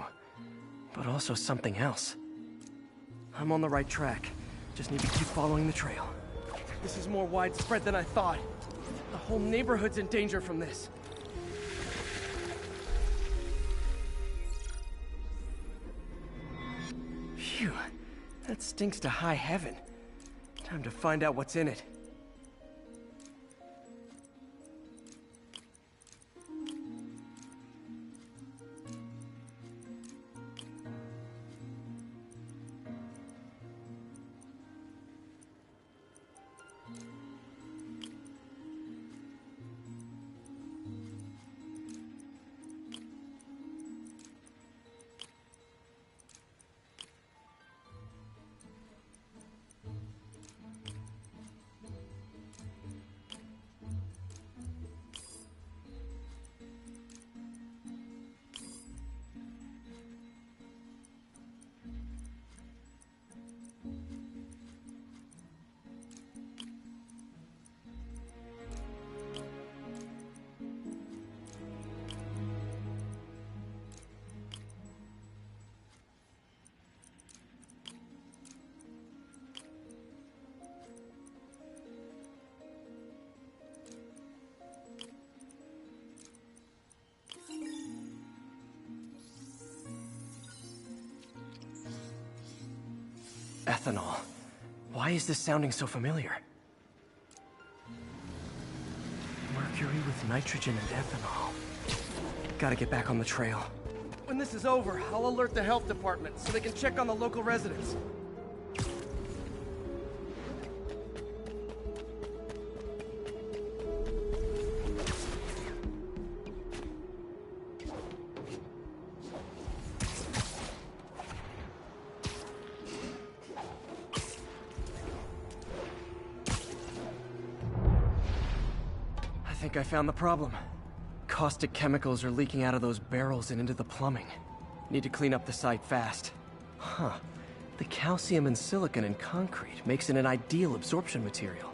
but also something else. I'm on the right track. Just need to keep following the trail. This is more widespread than I thought. The whole neighborhood's in danger from this. Phew, that stinks to high heaven. Time to find out what's in it. Ethanol. Why is this sounding so familiar? Mercury with nitrogen and ethanol. Gotta get back on the trail. When this is over, I'll alert the health department so they can check on the local residents. I think I found the problem. Caustic chemicals are leaking out of those barrels and into the plumbing. Need to clean up the site fast. Huh. The calcium and silicon in concrete makes it an ideal absorption material.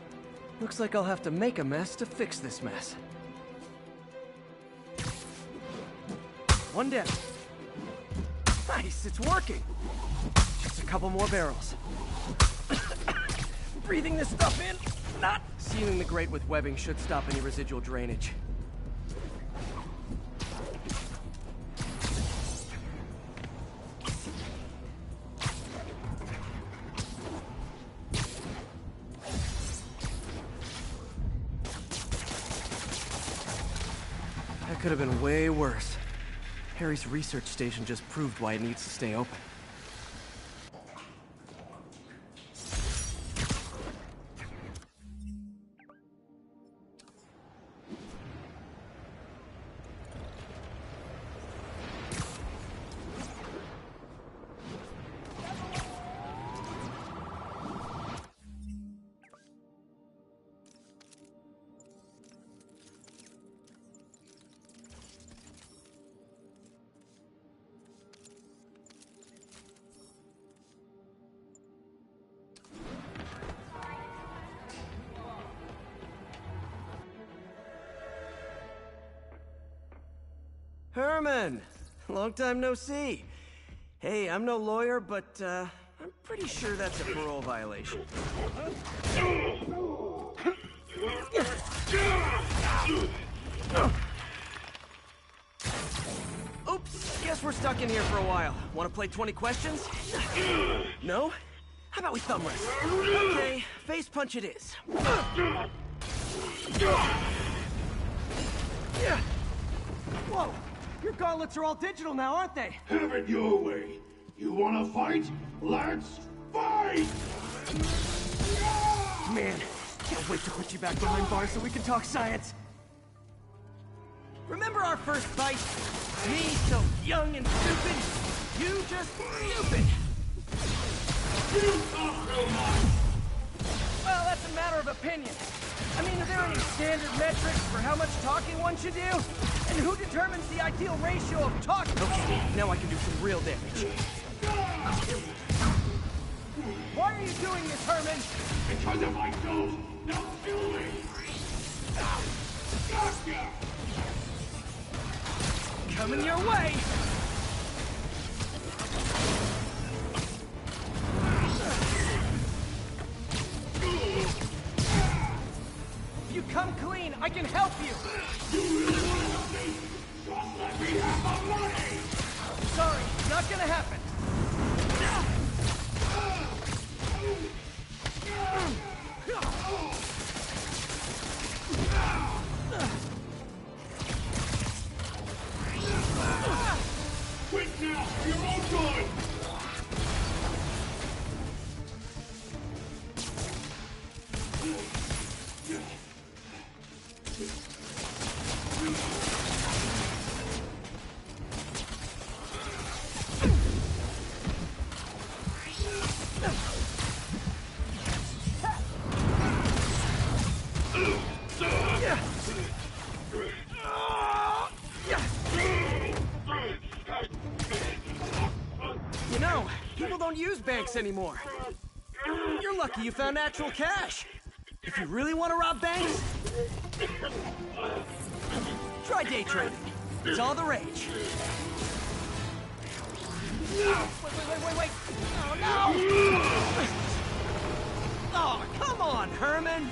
Looks like I'll have to make a mess to fix this mess. One down. Nice, it's working. Just a couple more barrels. Breathing this stuff in, not... Sealing the grate with webbing should stop any residual drainage. That could have been way worse. Harry's research station just proved why it needs to stay open. Herman! Long time no see. Hey, I'm no lawyer, but, I'm pretty sure that's a parole violation. Oops, guess we're stuck in here for a while. Want to play 20 questions? No? How about we thumb wrestle? Okay, face punch it is. Whoa! Your gauntlets are all digital now, aren't they? Have it your way. You wanna fight? Let's fight! Man, can't wait to put you back behind bars so we can talk science. Remember our first fight? Me so young and stupid, you just stupid. You talk so much! Well, that's a matter of opinion. I mean, are there any standard metrics for how much talking one should do? And who determines the ideal ratio of talking? Okay, now I can do some real damage. Why are you doing this, Herman? Because if I don't, they'll kill me! Gotcha! Coming your way! If you come clean, I can help you! You really want to help me? Just let me have my money! Sorry, not gonna happen. Quit now, for your own good! You know, people don't use banks anymore. You're lucky you found actual cash. If you really want to rob banks, try day trading. It's all the rage. Wait. Oh, no! Oh, come on, Herman.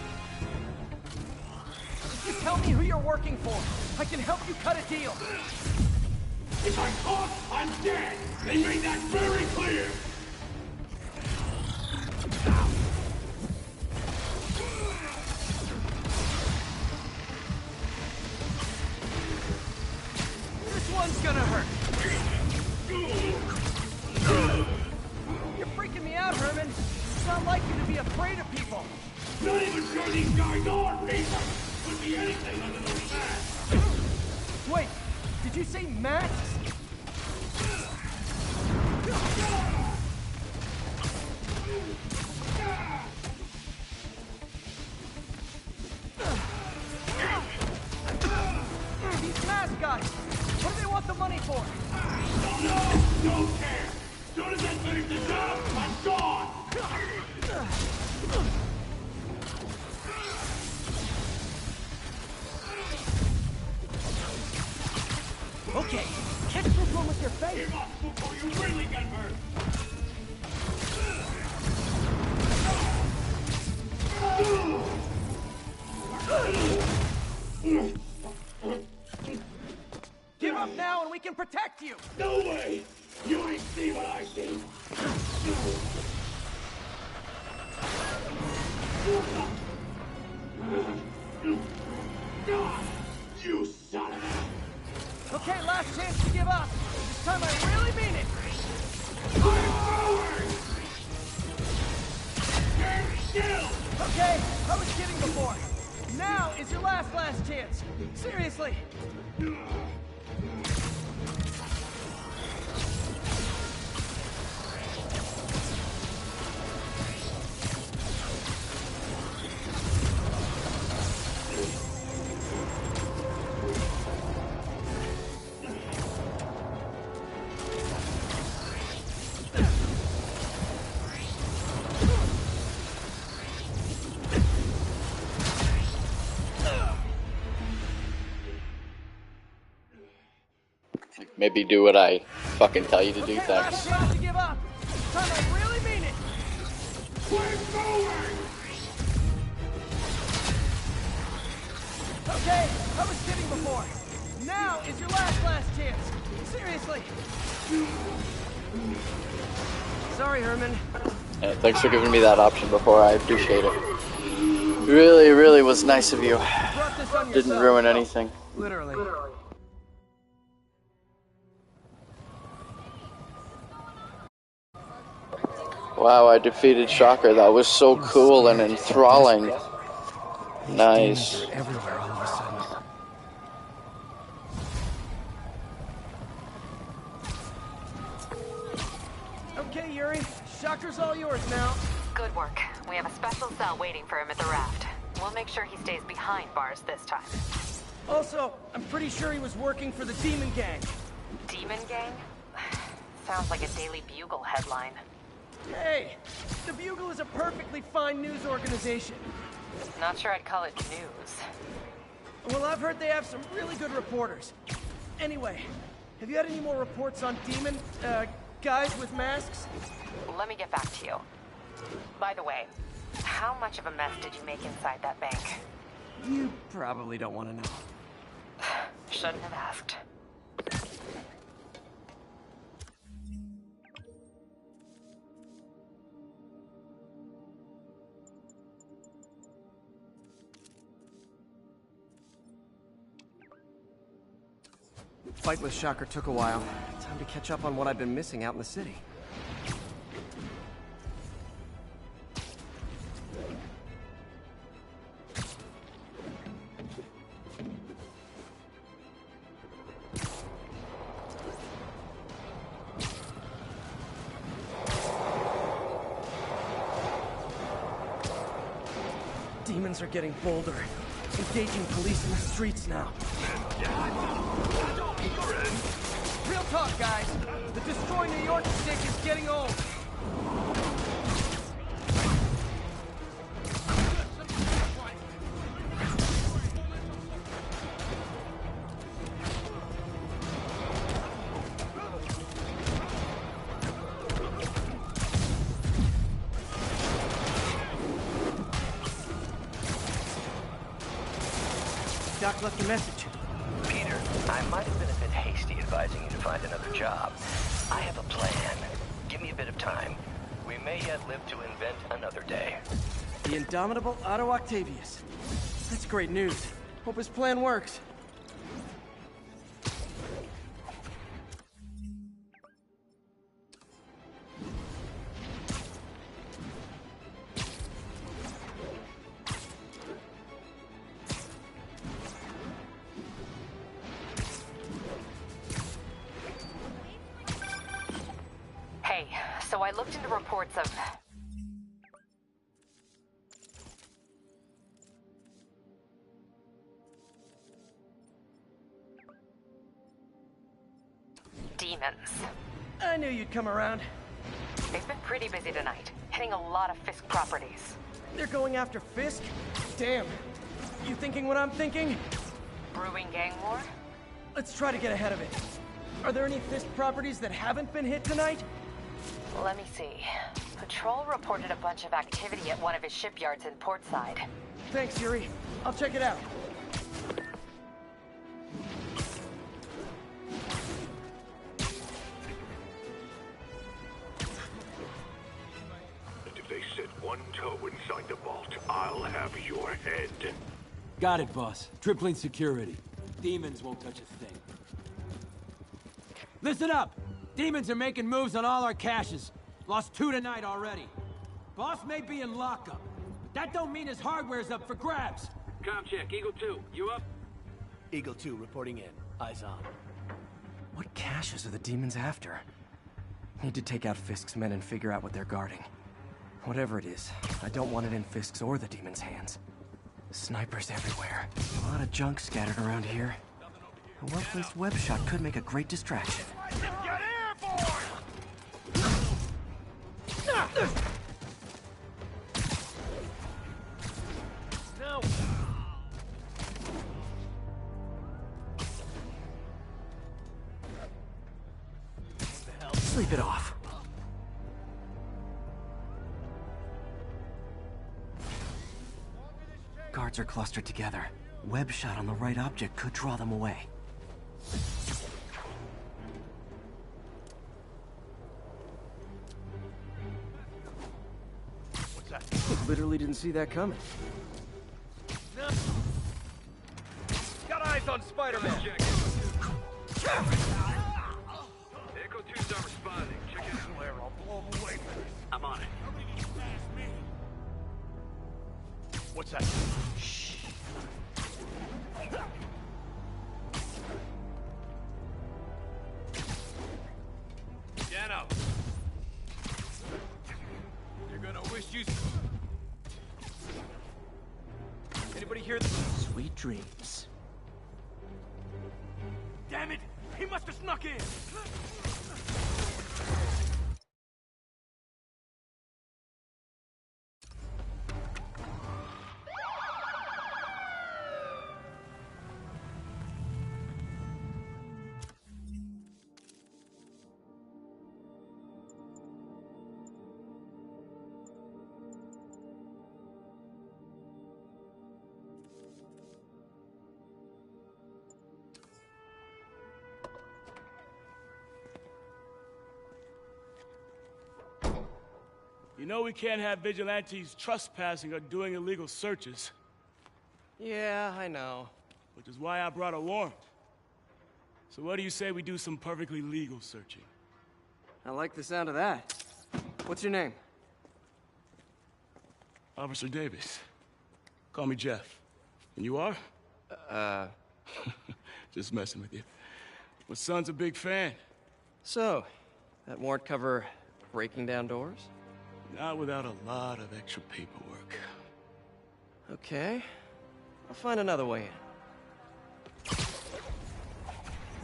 Just tell me who you're working for. I can help you cut a deal. If I'm caught, I'm dead! They made that very clear! This one's gonna hurt. You're freaking me out, Herman. It's not like you to be afraid of people. Not even sure these guys are people! Could be anything under those masks! Wait, did you say masks? These mask guys, what do they want the money for? Don't care! Soon as I finish the job, I'm gone! Okay, kick this one with your face. Give up before you really get hurt! Give up now and we can protect you. No way! You ain't see what I see! You son of a... Okay, last chance to give up. This time I really mean it. I'm forward! Stand still! Okay, I was kidding before. Now is your last chance. Seriously. Maybe do what I fucking tell you to do, Okay, thanks. last chance to give up. This time I really mean it. We're going! Okay, I was kidding before. Now is your last chance. Seriously. Sorry, Herman. Yeah, thanks for giving me that option before, I appreciate it. Really was nice of you. Brought this on Didn't yourself. ruin anything. Literally. Wow, I defeated Shocker. That was so cool and enthralling. Nice. Everywhere all of a sudden. Okay, Yuri. Shocker's all yours now. Good work. We have a special cell waiting for him at the raft. We'll make sure he stays behind bars this time. Also, I'm pretty sure he was working for the Demon Gang. Demon Gang? Sounds like a Daily Bugle headline. Hey, the Bugle is a perfectly fine news organization. Not sure I'd call it news. Well, I've heard they have some really good reporters. Anyway, Have you had any more reports on demon, guys with masks? Let me get back to you. By the way, how much of a mess did you make inside that bank? You probably don't want to know. Shouldn't have asked. Fight with Shocker took a while. Time to catch up on what I've been missing out in the city. Demons are getting bolder, engaging police in the streets now. Real talk, guys. The Destroy New York stick is getting old. Doc left a message. Peter, I might have been a bit hasty advising you to find another job. I have a plan. Give me a bit of time. We may yet live to invent another day. The indomitable Otto Octavius. That's great news. Hope his plan works. Hey, so I looked into reports of... demons. I knew you'd come around. They've been pretty busy tonight, hitting a lot of Fisk properties. They're going after Fisk? Damn. You thinking what I'm thinking? Brewing gang war? Let's try to get ahead of it. Are there any Fisk properties that haven't been hit tonight? Let me see. Patrol reported a bunch of activity at one of his shipyards in Portside. Thanks, Yuri. I'll check it out. And if they set one toe inside the vault, I'll have your head. Got it, boss. Tripling security. Demons won't touch a thing. Listen up! Demons are making moves on all our caches. Lost 2 tonight already. Boss may be in lockup, but that don't mean his hardware's up for grabs. Com check, Eagle 2, you up? Eagle 2 reporting in. Eyes on. What caches are the demons after? Need to take out Fisk's men and figure out what they're guarding. Whatever it is, I don't want it in Fisk's or the demons' hands. Snipers everywhere. A lot of junk scattered around here. A well-placed web shot could make a great distraction. Get airborne! No! Sleep it off. Guards are clustered together. Web shot on the right object could draw them away. What's that? Literally didn't see that coming. No. Got eyes on Spider-Man. Echo 2's not responding. Check it out. Where I'll blow him away first. I'm on it. Nobody gets past me. What's that? Shh. Dano. You're gonna wish you... Anybody hear this? Sweet dreams. Damn it! He must have snuck in! You know we can't have vigilantes trespassing or doing illegal searches. Yeah, I know. Which is why I brought a warrant. So what do you say we do some perfectly legal searching? I like the sound of that. What's your name? Officer Davis. Call me Jeff. And you are? Just messing with you. My son's a big fan. So, that warrant cover breaking down doors? Not without a lot of extra paperwork. Okay. I'll find another way in.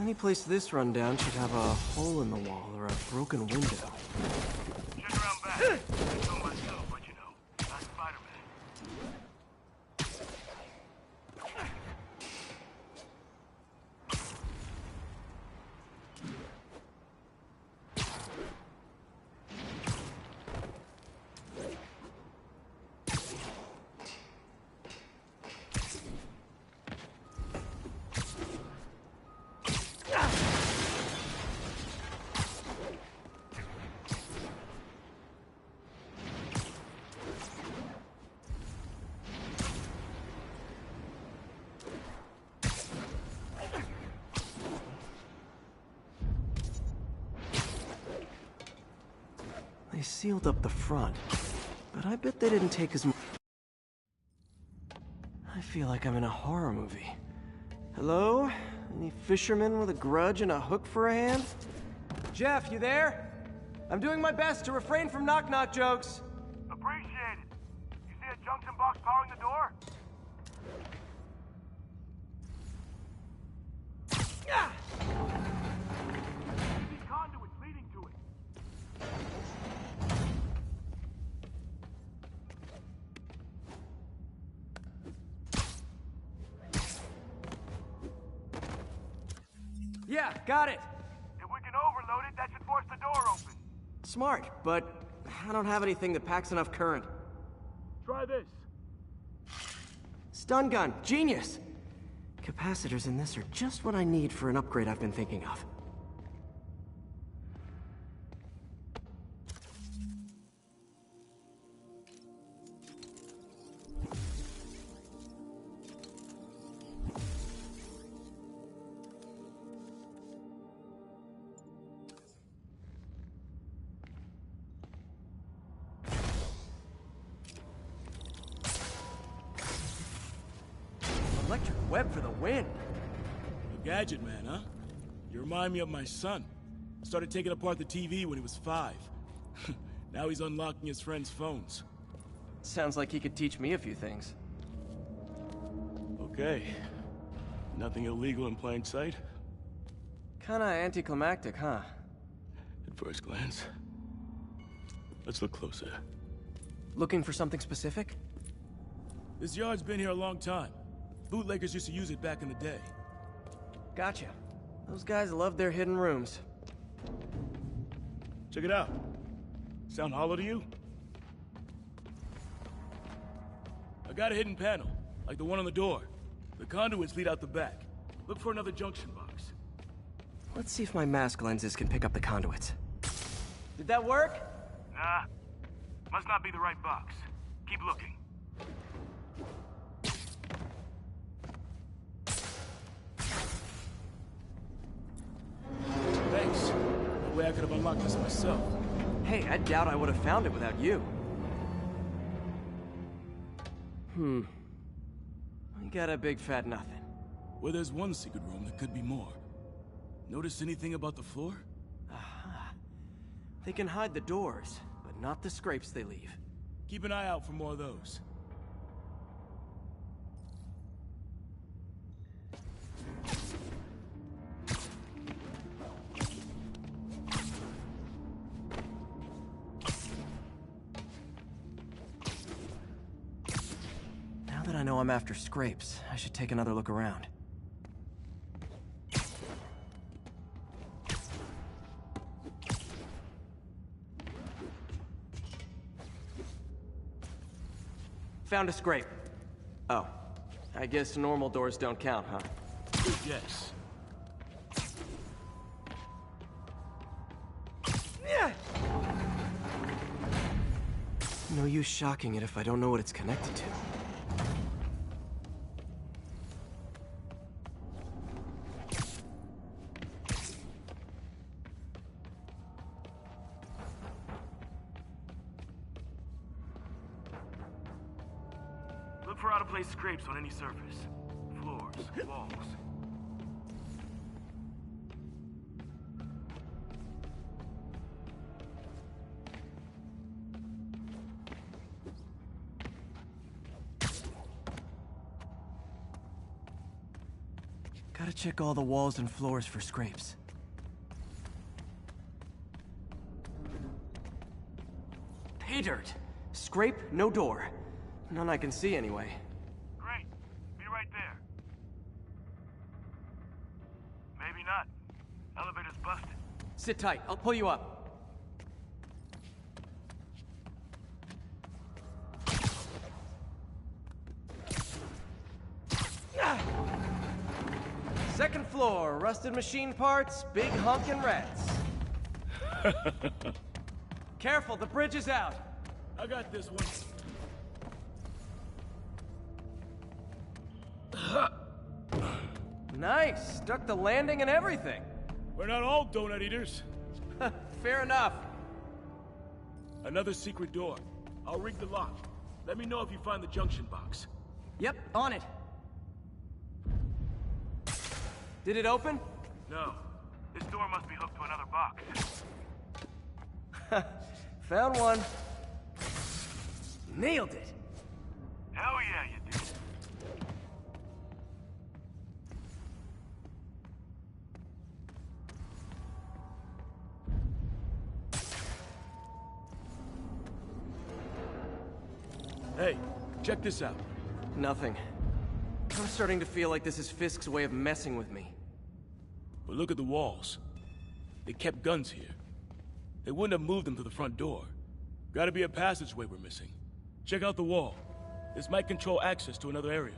Any place this rundown should have a hole in the wall or a broken window. Check around back. I know myself, but you know, not Spider-Man. They sealed up the front, but I bet they didn't take as much. I feel like I'm in a horror movie. Hello? Any fisherman with a grudge and a hook for a hand? Jeff, you there? I'm doing my best to refrain from knock-knock jokes. Appreciate it. You see a junction box powering the door? Ah! These conduits leading to it. Yeah, got it. If we can overload it, that should force the door open. Smart, but I don't have anything that packs enough current. Try this. Stun gun, genius! Capacitors in this are just what I need for an upgrade I've been thinking of. Electric web for the win. A gadget man, huh? You remind me of my son. Started taking apart the TV when he was 5. Now he's unlocking his friends' phones. Sounds like he could teach me a few things. Okay. Nothing illegal in plain sight? Kinda anticlimactic, huh? At first glance. Let's look closer. Looking for something specific? This yard's been here a long time. Bootleggers used to use it back in the day. Gotcha. Those guys love their hidden rooms. Check it out. Sound hollow to you? I got a hidden panel, like the one on the door. The conduits lead out the back. Look for another junction box. Let's see if my mask lenses can pick up the conduits. Did that work? Nah. Must not be the right box. Keep looking. Thanks. No way I could have unlocked this myself. Hey, I doubt I would have found it without you. We got a big fat nothing. Well, there's one secret room that could be more. Notice anything about the floor? Aha. They can hide the doors, but not the scrapes they leave. Keep an eye out for more of those. Now that I know I'm after scrapes, I should take another look around. Found a scrape. Oh. I guess normal doors don't count, huh? Yes. No use shocking it if I don't know what it's connected to. Look for out-of-place scrapes on any surface. Floors, walls. Gotta check all the walls and floors for scrapes. Pay dirt! Scrape, no door. None I can see anyway. Great. Be right there. Maybe not. Elevator's busted. Sit tight, I'll pull you up. Second floor, rusted machine parts, big honkin' rats. Careful, the bridge is out. I got this one. Nice, stuck the landing and everything. We're not all donut eaters. Fair enough. Another secret door. I'll rig the lock. Let me know if you find the junction box. Yep, on it. Did it open? No. This door must be hooked to another box. Found one. Nailed it. Hell yeah, you did. Hey, check this out. Nothing. I'm starting to feel like this is Fisk's way of messing with me. But look at the walls. They kept guns here. They wouldn't have moved them to the front door. Gotta be a passageway we're missing. Check out the wall. This might control access to another area.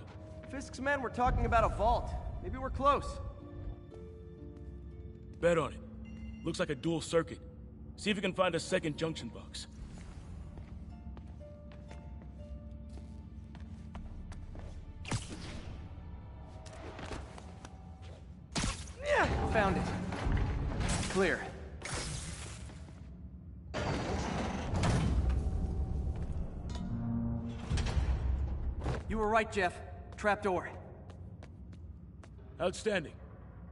Fisk's men were talking about a vault. Maybe we're close. Bet on it. Looks like a dual circuit. See if you can find a second junction box. Found it. Clear. You were right, Jeff. Trapdoor. Outstanding.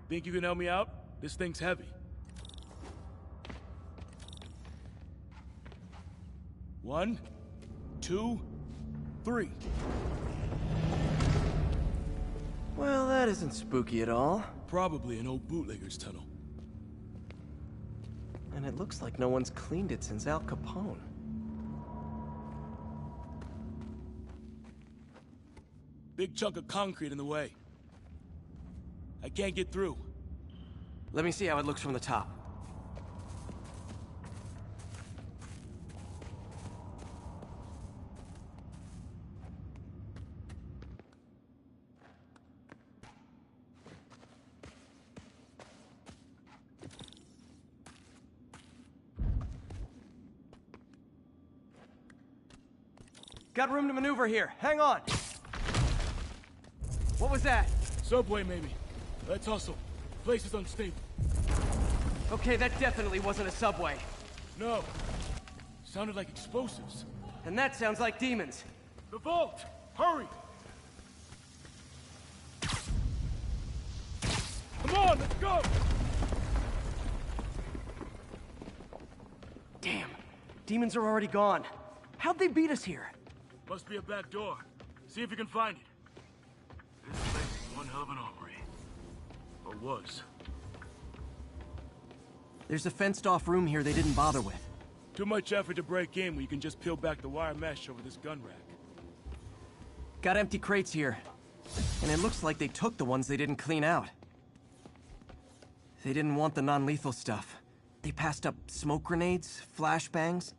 Think you can help me out? This thing's heavy. One, two, three. Well, that isn't spooky at all. Probably an old bootlegger's tunnel. And it looks like no one's cleaned it since Al Capone. Big chunk of concrete in the way. I can't get through. Let me see how it looks from the top. Got room to maneuver here. Hang on. What was that? Subway, maybe. Let's hustle. Place is unstable. Okay, that definitely wasn't a subway. No. Sounded like explosives. And that sounds like demons. The vault! Hurry! Come on, let's go! Damn. Demons are already gone. How'd they beat us here? Must be a back door. See if you can find it. This place is one hell of an armory. Or was. There's a fenced-off room here they didn't bother with. Too much effort to break in when you can just peel back the wire mesh over this gun rack. Got empty crates here. And it looks like they took the ones they didn't clean out. They didn't want the non-lethal stuff. They passed up smoke grenades, flashbangs.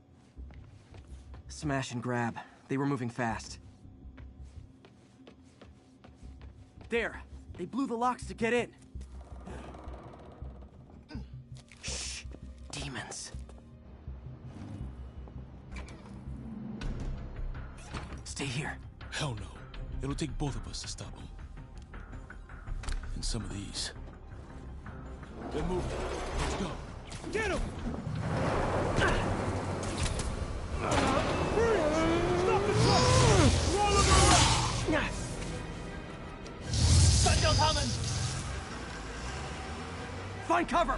Smash and grab. They were moving fast. There! They blew the locks to get in! Shh! Demons. stay here. Hell no. It'll take both of us to stop him. And some of these. They're moving. Let's go. Get him! Stop the truck! Roll him around! Gun coming! Find cover!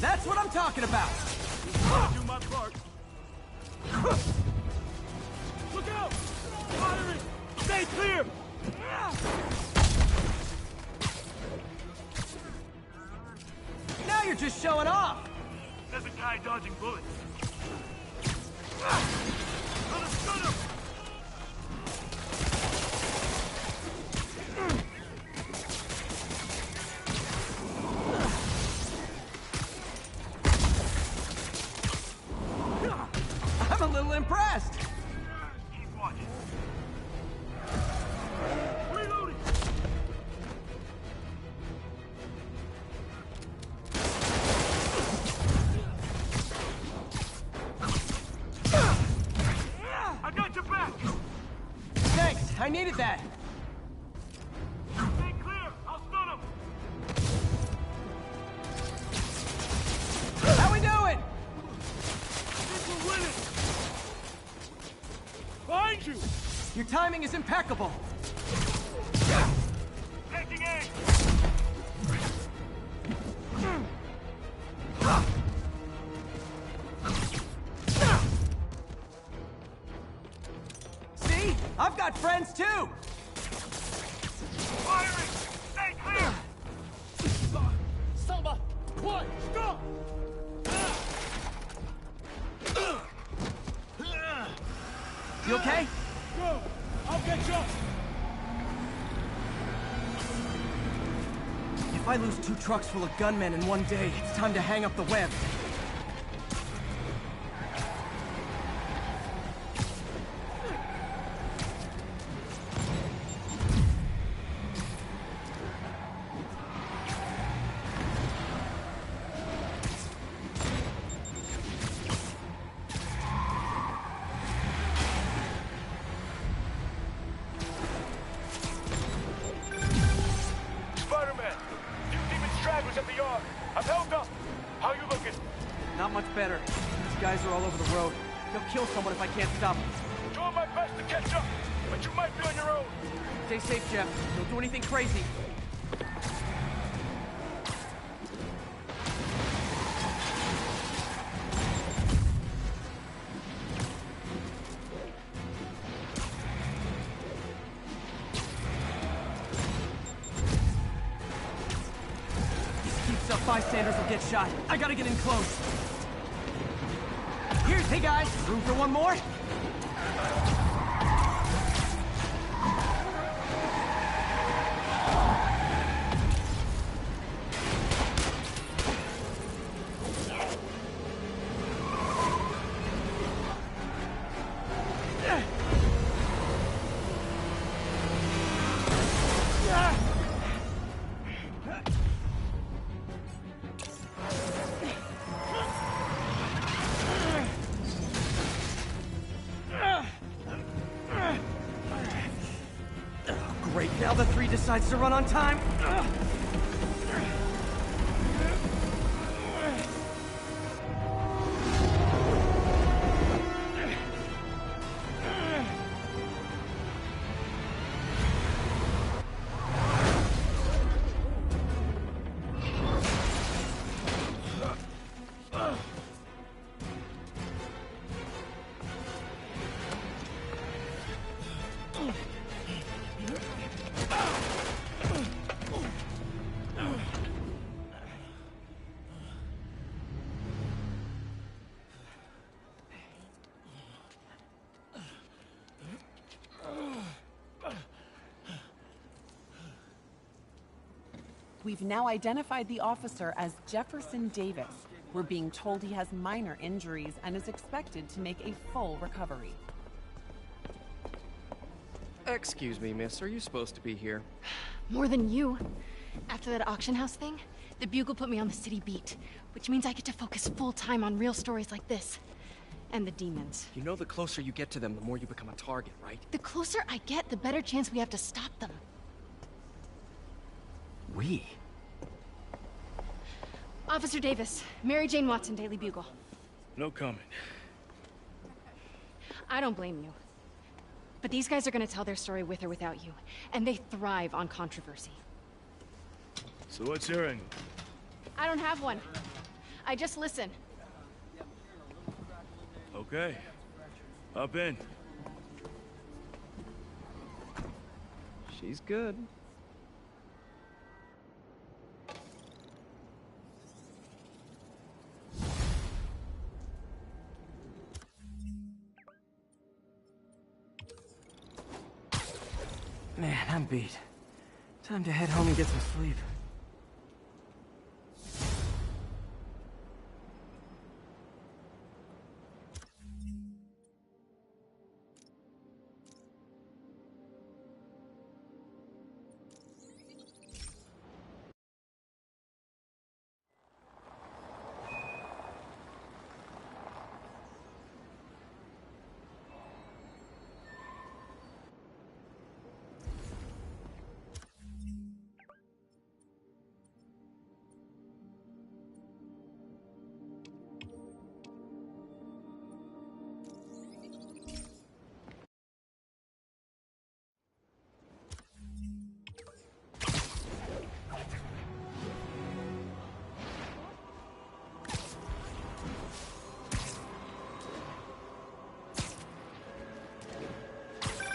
That's what I'm talking about! Do my part. Look out! Firing! Stay clear! Now you're just showing off! There's a guy dodging bullets. I'm a little impressed! Keep watching. Reloading! I got your back! Thanks, I needed that! Stay clear! I'll stun him! How we doing? I think we're winning! Behind you! Your timing is impeccable! Taking aim! See? I've got friends too! Firing! Stay clear! Selma! What? Stop! You okay? Go! I'll get you! If I lose 2 trucks full of gunmen in one day, it's time to hang up the web. Spider-Man! Few demon stragglers at the yard. I'm held up. How you looking? Not much better. These guys are all over the road. They'll kill someone if I can't stop them. Doing my best to catch up, but you might be on your own. Stay safe, Jeff. Don't do anything crazy. Keeps up, bystanders will get shot. I gotta get in close. Hey guys, room for one more? Great, now the 3 decides to run on time. We've now identified the officer as Jefferson Davis. We're being told he has minor injuries and is expected to make a full recovery. Excuse me, miss. Are you supposed to be here? More than you. After that auction house thing, The Bugle put me on the city beat, which means I get to focus full-time on real stories like this. And the demons. You know the closer you get to them, the more you become a target, right? The closer I get, the better chance we have to stop them. We? Officer Davis, Mary Jane Watson, Daily Bugle. No comment. I don't blame you. But these guys are gonna tell their story with or without you, and they thrive on controversy. So what's your angle? I don't have one. I just listen. Okay. Hop in. She's good. Man, I'm beat. Time to head home and get some sleep.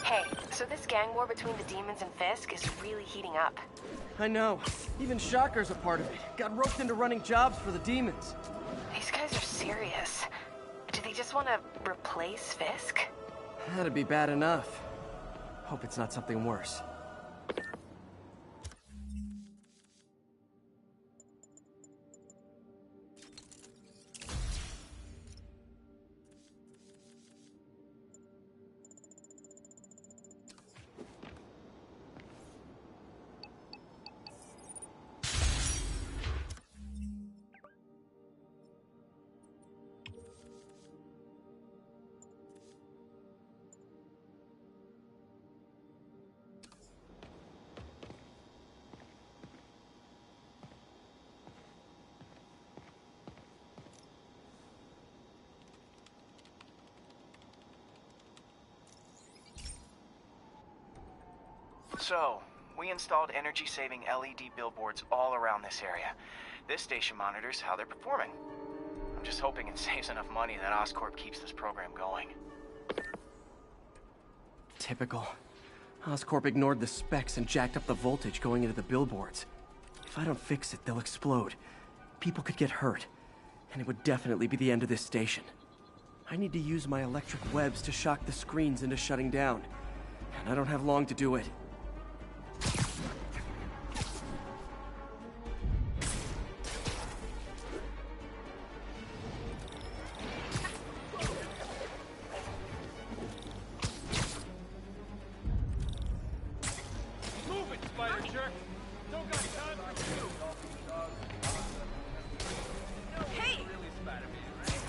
Hey, so this gang war between the demons and Fisk is really heating up. I know. Even Shocker's a part of it. Got roped into running jobs for the demons. These guys are serious. Do they just want to replace Fisk? That'd be bad enough. Hope it's not something worse. So, we installed energy-saving LED billboards all around this area. This station monitors how they're performing. I'm just hoping it saves enough money that Oscorp keeps this program going. Typical. Oscorp ignored the specs and jacked up the voltage going into the billboards. If I don't fix it, they'll explode. People could get hurt. And it would definitely be the end of this station. I need to use my electric webs to shock the screens into shutting down. And I don't have long to do it. Move it, spider jerk! Don't got time for you! Hey! Really Spider-Man, right?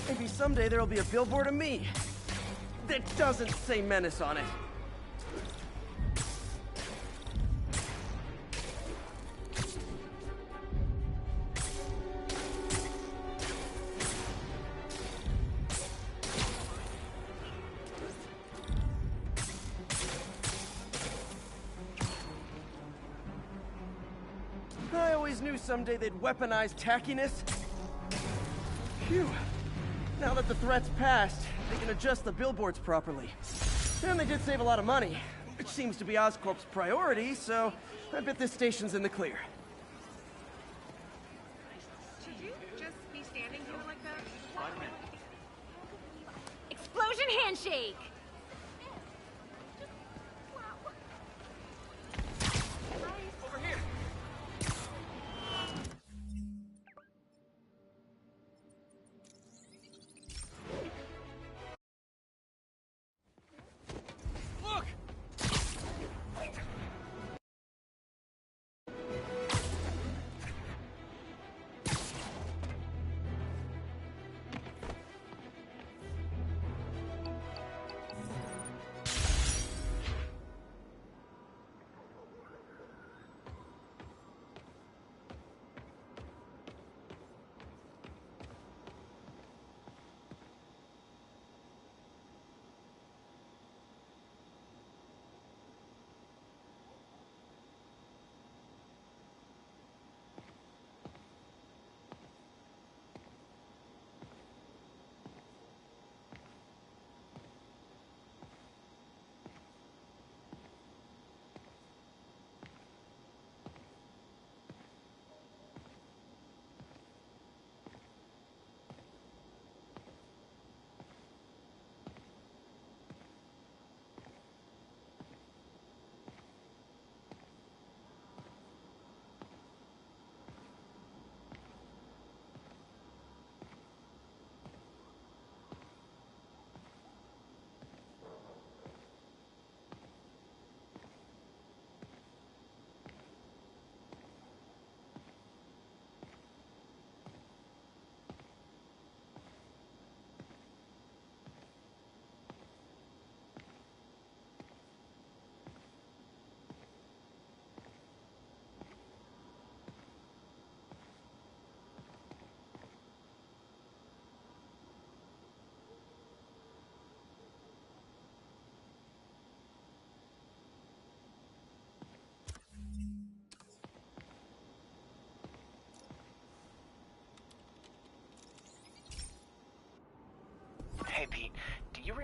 Maybe someday there'll be a billboard of me that doesn't say Menace on it. I always knew someday they'd weaponize tackiness. Phew. Now that the threat's passed, they can adjust the billboards properly. And they did save a lot of money, which seems to be Oscorp's priority, so I bet this station's in the clear. Should you just be standing here like that? Explosion handshake! Over here!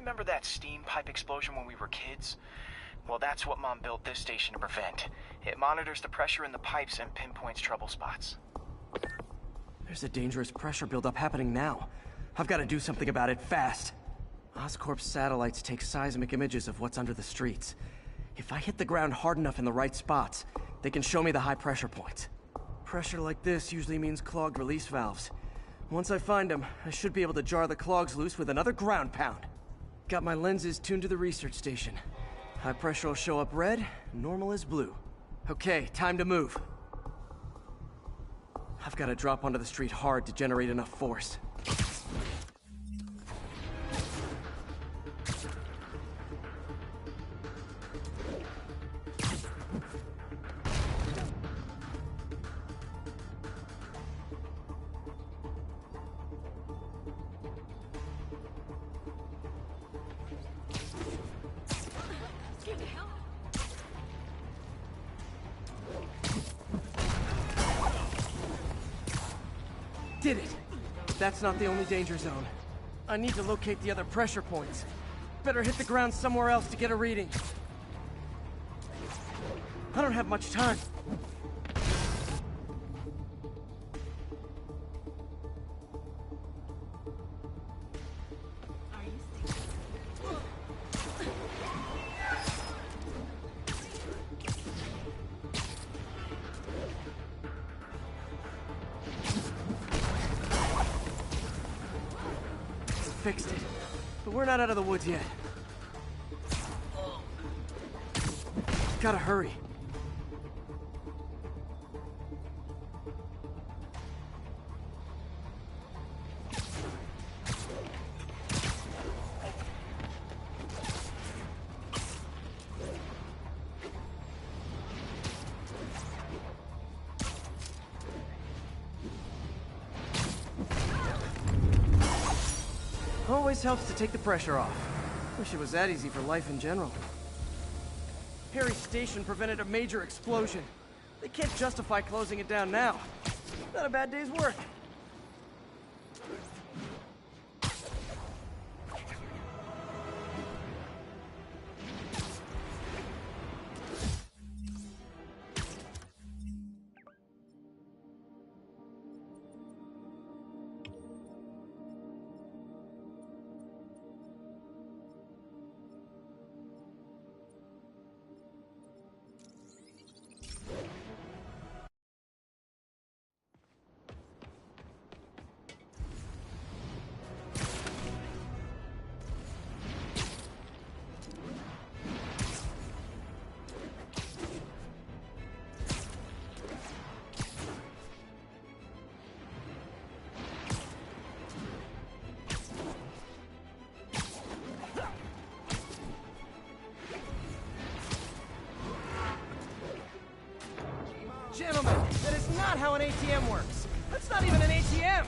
remember that steam pipe explosion when we were kids? Well, that's what Mom built this station to prevent. It monitors the pressure in the pipes and pinpoints trouble spots. There's a dangerous pressure buildup happening now. I've got to do something about it fast. Oscorp's satellites take seismic images of what's under the streets. If I hit the ground hard enough in the right spots, they can show me the high pressure points. Pressure like this usually means clogged release valves. Once I find them, I should be able to jar the clogs loose with another ground pound. Got my lenses tuned to the research station. High pressure will show up red, normal is blue. Okay, time to move. I've got to drop onto the street hard to generate enough force. Did it! But that's not the only danger zone. I need to locate the other pressure points. Better hit the ground somewhere else to get a reading. I don't have much time. Fixed it. But we're not out of the woods yet. Gotta hurry. Always helps to take the pressure off. Wish it was that easy for life in general. Harry's station prevented a major explosion. They can't justify closing it down now. Not a bad day's work. Gentlemen, that is not how an ATM works. That's not even an ATM!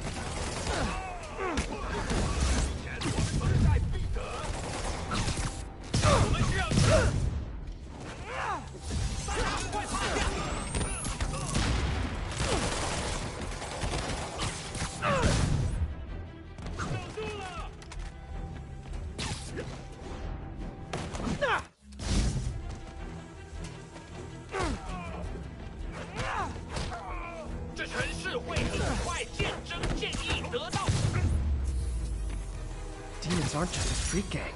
Demons aren't just a street gang.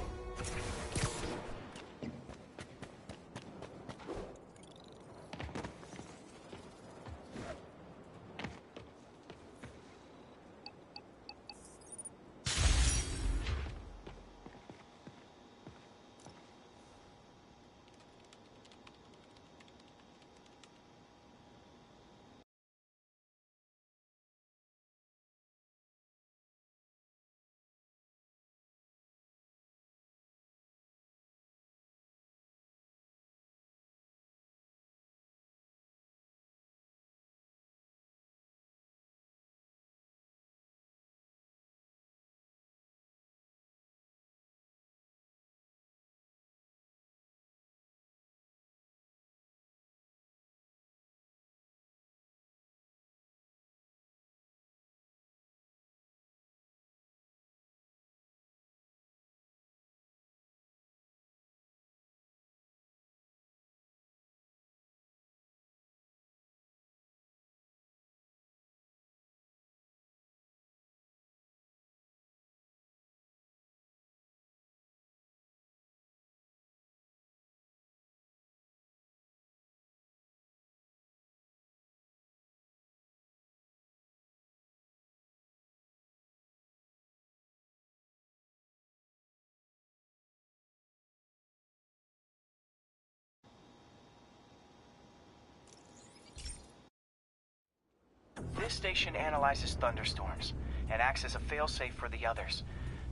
This station analyzes thunderstorms and acts as a failsafe for the others.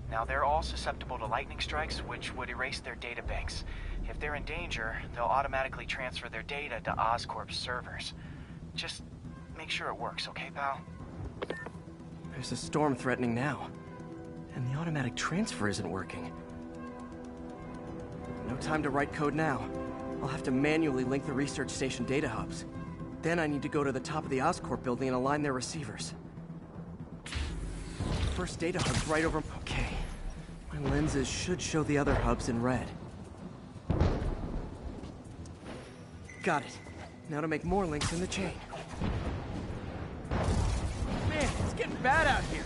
Now, they're all susceptible to lightning strikes, which would erase their databanks. If they're in danger, they'll automatically transfer their data to Oscorp's servers. Just make sure it works, okay, pal? There's a storm threatening now, and the automatic transfer isn't working. No time to write code now. I'll have to manually link the research station data hubs. Then I need to go to the top of the Oscorp building and align their receivers. First data hub's right over... Okay. My lenses should show the other hubs in red. Got it. Now to make more links in the chain. Man, it's getting bad out here.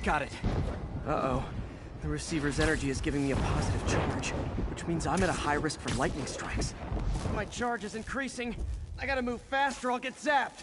Got it. Uh-oh. The receiver's energy is giving me a positive charge, which means I'm at a high risk for lightning strikes. My charge is increasing. I gotta move fast or I'll get zapped.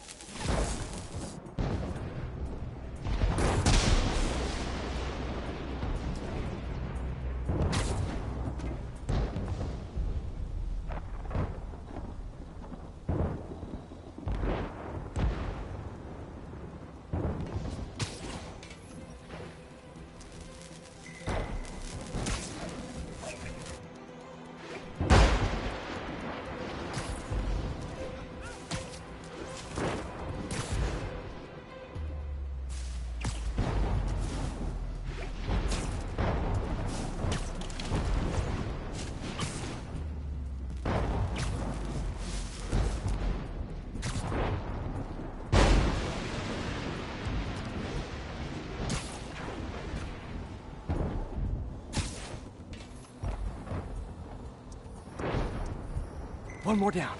One more down.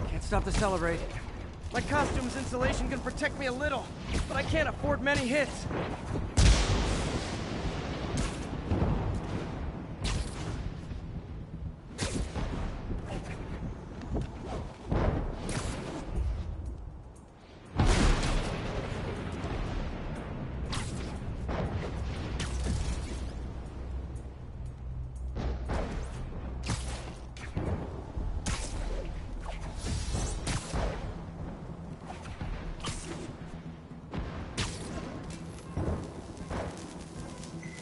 Can't stop to celebrate. My costume's insulation can protect me a little, but I can't afford many hits.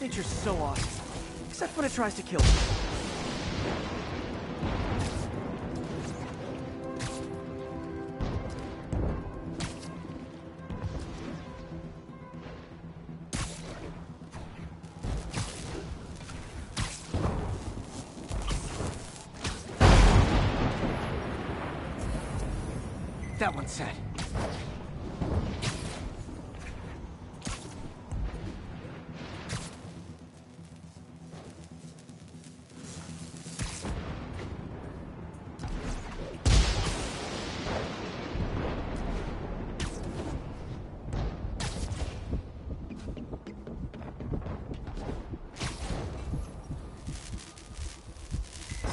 Nature's so awesome, except when it tries to kill me. That one's set.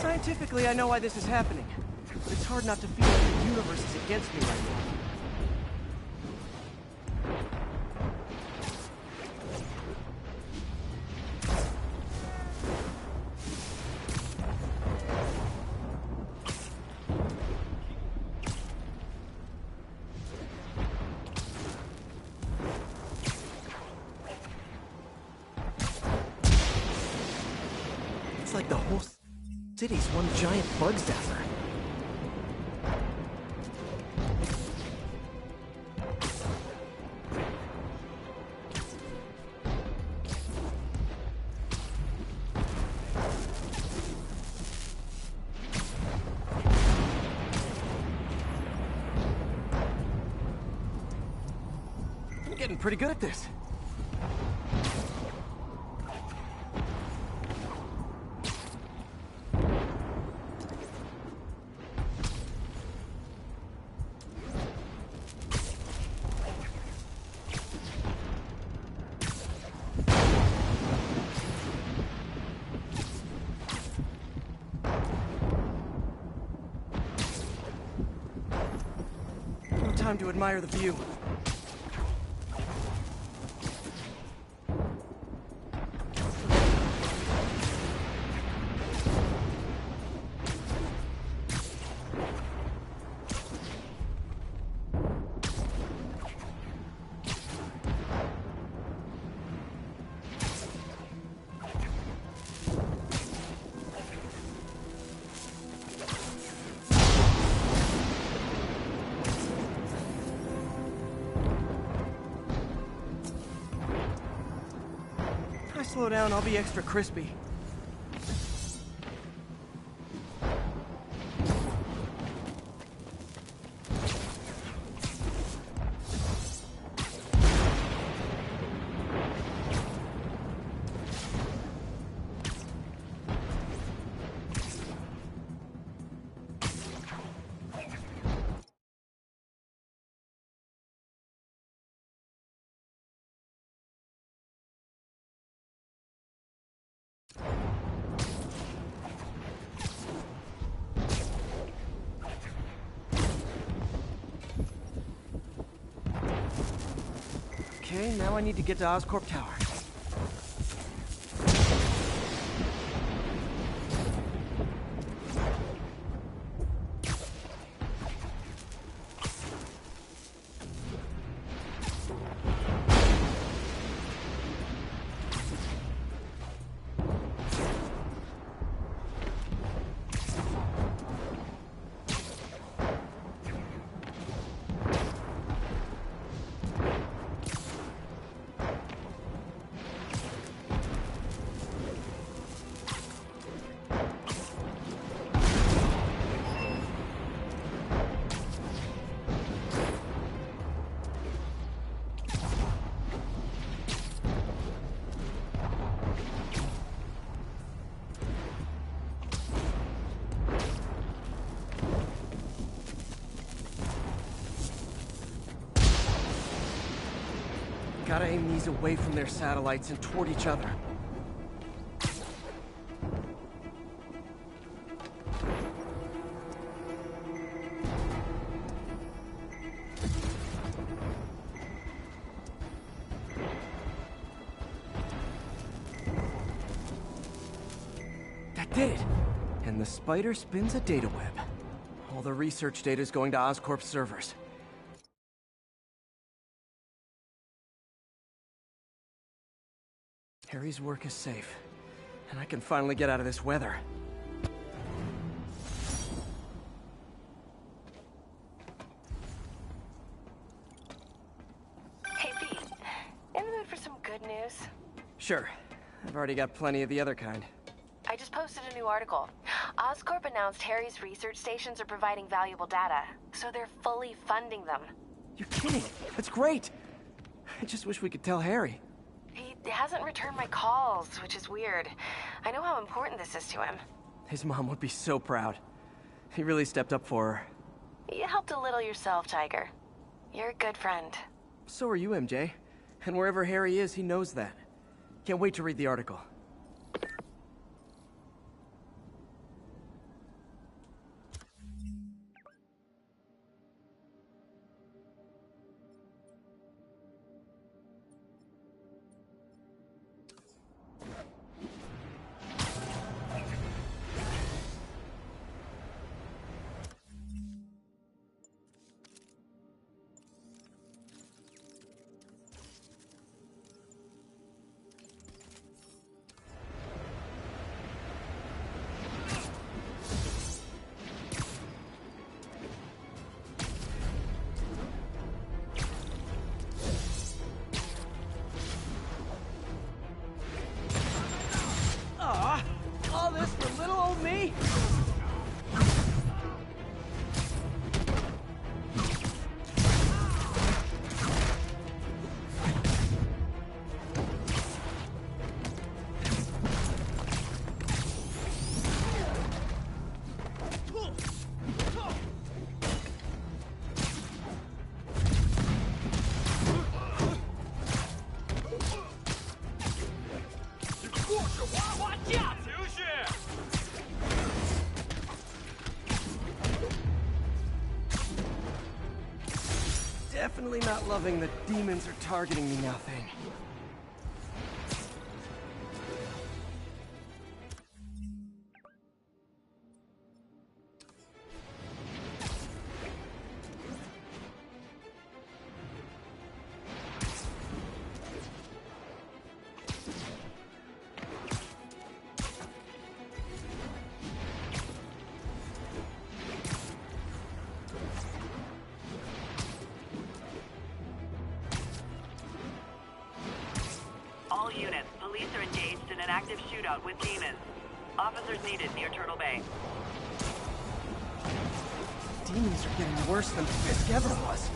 Scientifically, I know why this is happening, but it's hard not to feel like the universe is against me right now. It's like the whole city's one giant bug zapper. I'm getting pretty good at this. Time to admire the view. slow down, I'll be extra crispy. Okay, now I need to get to Oscorp Tower. Gotta aim these away from their satellites and toward each other. That did it! And the spider spins a data web. All the research data is going to Oscorp's servers. Harry's work is safe, and I can finally get out of this weather. Hey, Pete. In the mood for some good news? Sure. I've already got plenty of the other kind. I just posted a new article. Oscorp announced Harry's research stations are providing valuable data, so they're fully funding them. You're kidding! That's great! I just wish we could tell Harry. He hasn't returned my calls, which is weird. I know how important this is to him. His mom would be so proud. He really stepped up for her. You helped a little yourself, Tiger. You're a good friend. So are you, MJ. And wherever Harry is, he knows that. Can't wait to read the article. All this for little old me? Definitely not loving the demons are targeting me now thing. active shootout with demons. Officers needed near Turtle Bay. Demons are getting worse than Fisk ever was.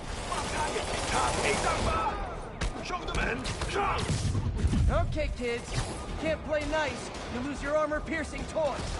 Okay, kids. You can't play nice. You lose your armor-piercing toys.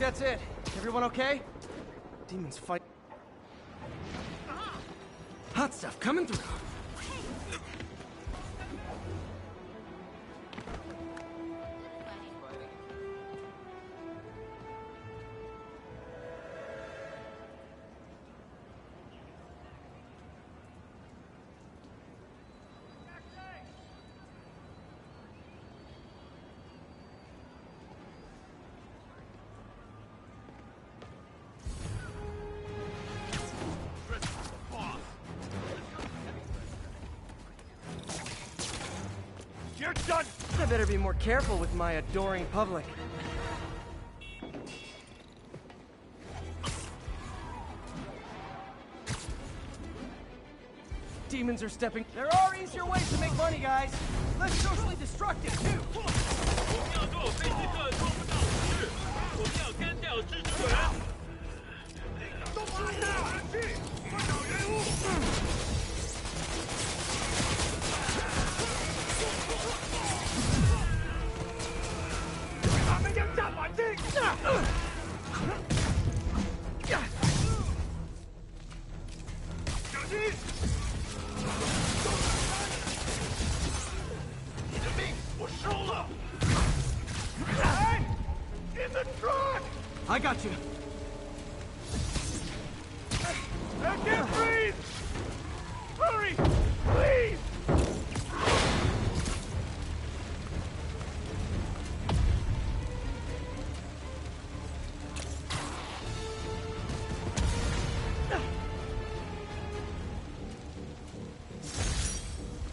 That's it. Everyone okay? Demons fight. Hot stuff coming through. You're done! I better be more careful with my adoring public. Demons are stepping. There are easier ways to make money, guys. Less socially destructive, too. I got you. I can't breathe! Hurry! Please!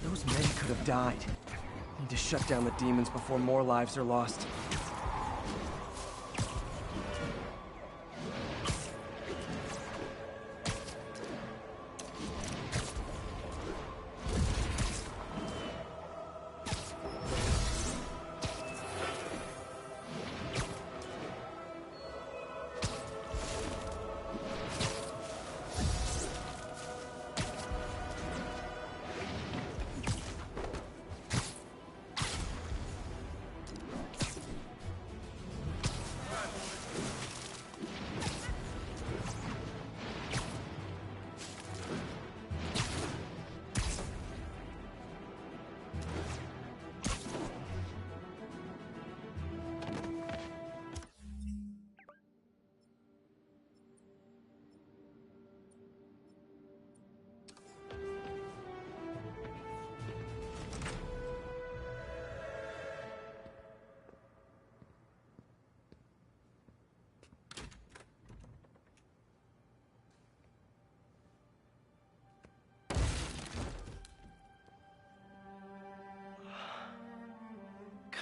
Those men could have died. Need to shut down the demons before more lives are lost.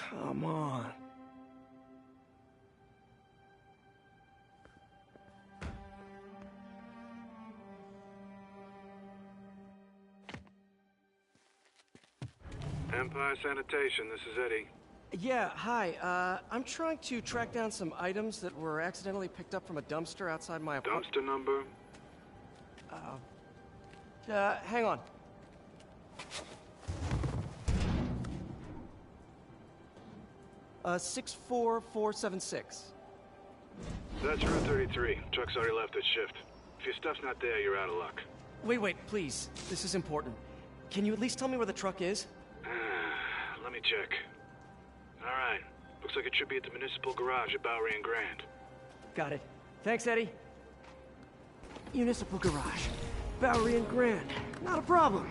Come on. Empire Sanitation, this is Eddie. Yeah, hi. I'm trying to track down some items that were accidentally picked up from a dumpster outside my apartment. Dumpster number? Hang on. Uh, 64476. That's Route 33. Truck's already left its shift. If your stuff's not there, you're out of luck. Wait, please. This is important. Can you at least tell me where the truck is? Let me check. Alright. Looks like it should be at the municipal garage at Bowery and Grand. Got it. Thanks, Eddie. Municipal garage. Bowery and Grand. Not a problem.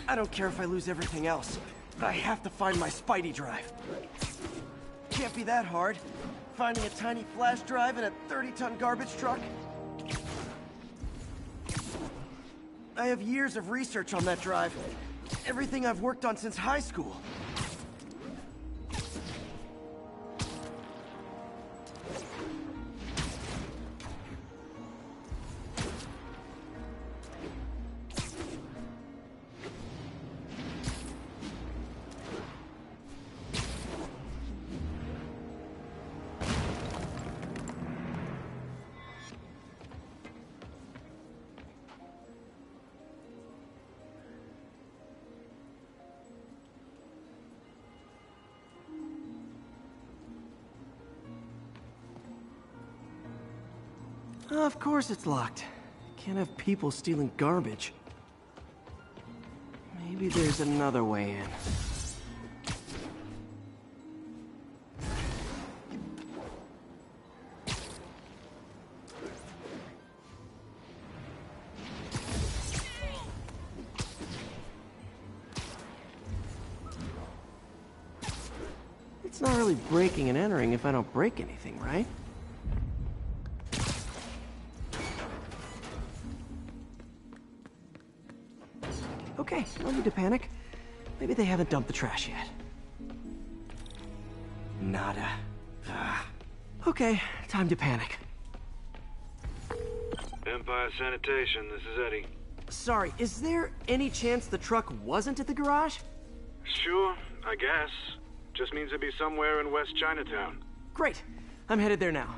I don't care if I lose everything else, but I have to find my Spidey drive. Can't be that hard. Finding a tiny flash drive in a 30-ton garbage truck. I have years of research on that drive. Everything I've worked on since high school. Of course it's locked. Can't have people stealing garbage. Maybe there's another way in. It's not really breaking and entering if I don't break anything, right? Okay, no need to panic. Maybe they haven't dumped the trash yet. Nada. Okay, time to panic. Empire Sanitation, this is Eddie. Sorry, is there any chance the truck wasn't at the garage? Sure, I guess. Just means it'd be somewhere in West Chinatown. Great. I'm headed there now.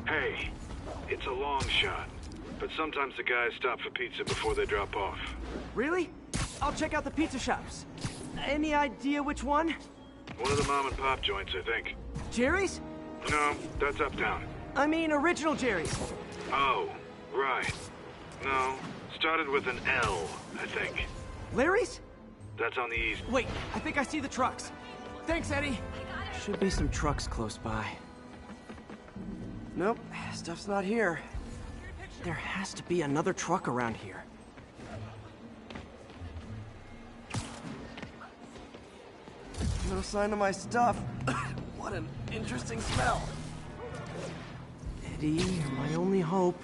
Hey, it's a long shot, but sometimes the guys stop for pizza before they drop off. Really? I'll check out the pizza shops. Any idea which one? One of the mom and pop joints, I think. Jerry's? No, that's uptown. I mean original Jerry's. Oh, right. No, started with an L, I think. Larry's? That's on the east. Wait, I think I see the trucks. Thanks, Eddie. Should be some trucks close by. Nope, stuff's not here. There has to be another truck around here. No sign of my stuff. What an interesting smell. Eddie, you're my only hope.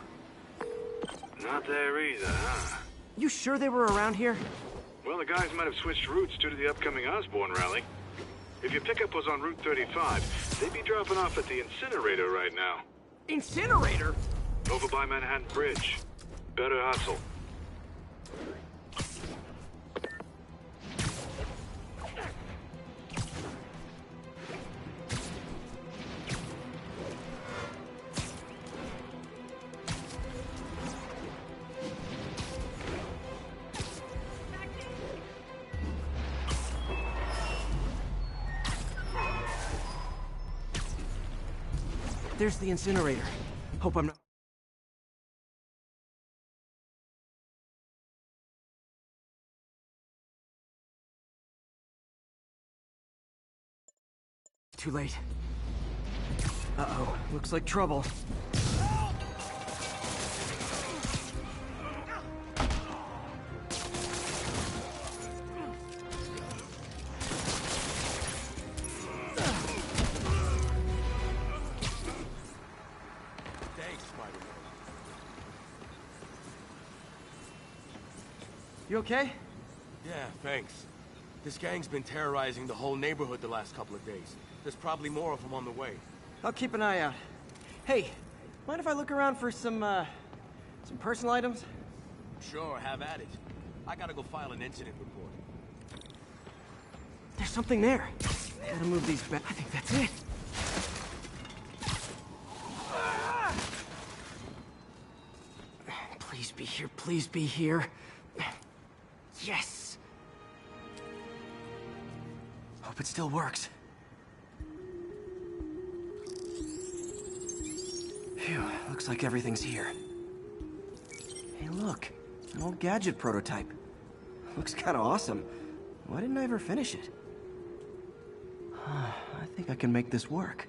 Not there either, huh? You sure they were around here? Well, the guys might have switched routes due to the upcoming Osborn rally. If your pickup was on Route 35, they'd be dropping off at the incinerator right now. Incinerator? Over by Manhattan Bridge. Better hustle. There's the incinerator. Hope I'm not... Too late. Uh-oh, looks like trouble. You okay? Yeah, thanks. This gang's been terrorizing the whole neighborhood the last couple of days. There's probably more of them on the way. I'll keep an eye out. Hey, mind if I look around for some personal items? Sure, have at it. I gotta go file an incident report. There's something there. Gotta move these back. I think that's it. Please be here, please be here. Yes! Hope it still works. Phew, looks like everything's here. Hey, look, an old gadget prototype. Looks kinda awesome. Why didn't I ever finish it? I think I can make this work.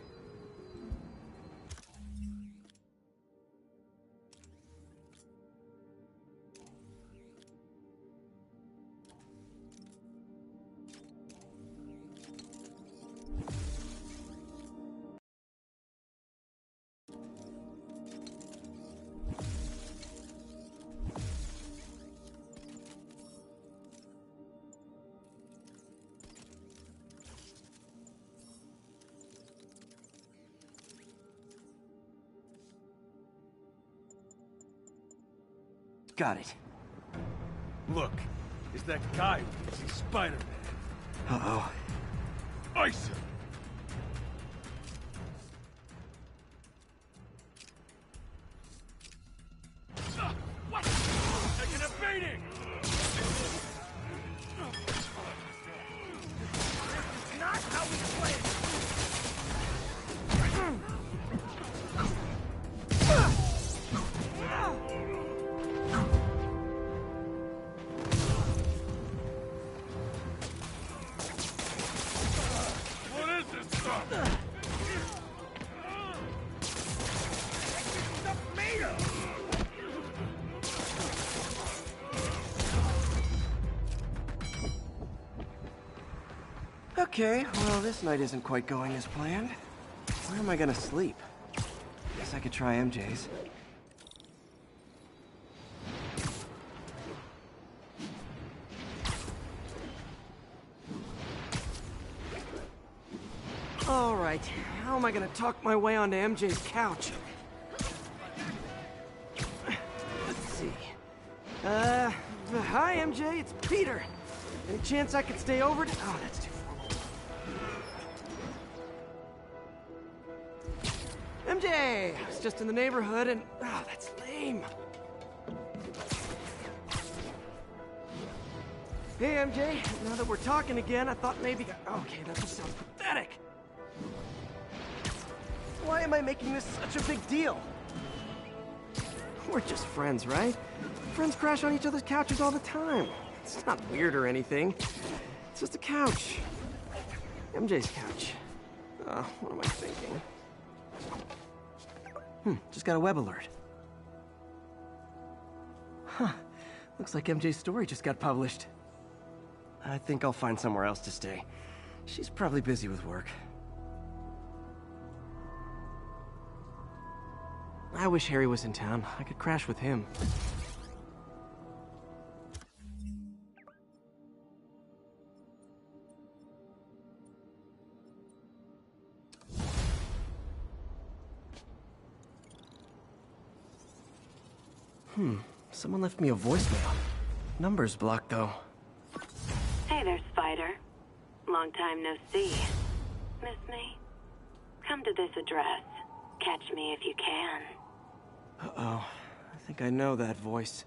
Got it. Look, it's that guy who thinks he's Spider-Man. Uh-oh. Ice him! What? Taking a beating! This is not how we play it! Okay, well, this night isn't quite going as planned. Where am I gonna sleep? Guess I could try MJ's. All right, how am I gonna talk my way onto MJ's couch? Let's see. Hi, MJ, it's Peter. Any chance I could stay over? Oh, that's too formal. MJ! I was just in the neighborhood and... Oh, that's lame. Hey, MJ. Now that we're talking again, I thought maybe... Okay, that just sounds pathetic. Why am I making this such a big deal? We're just friends, right? Friends crash on each other's couches all the time. It's not weird or anything. It's just a couch. MJ's couch. What am I thinking? Just got a web alert. Huh. Looks like MJ's story just got published. I think I'll find somewhere else to stay. She's probably busy with work. I wish Harry was in town. I could crash with him. Someone left me a voicemail. Number's blocked, though. Hey there, Spider. Long time no see. Miss me? Come to this address. Catch me if you can. Uh-oh. I think I know that voice.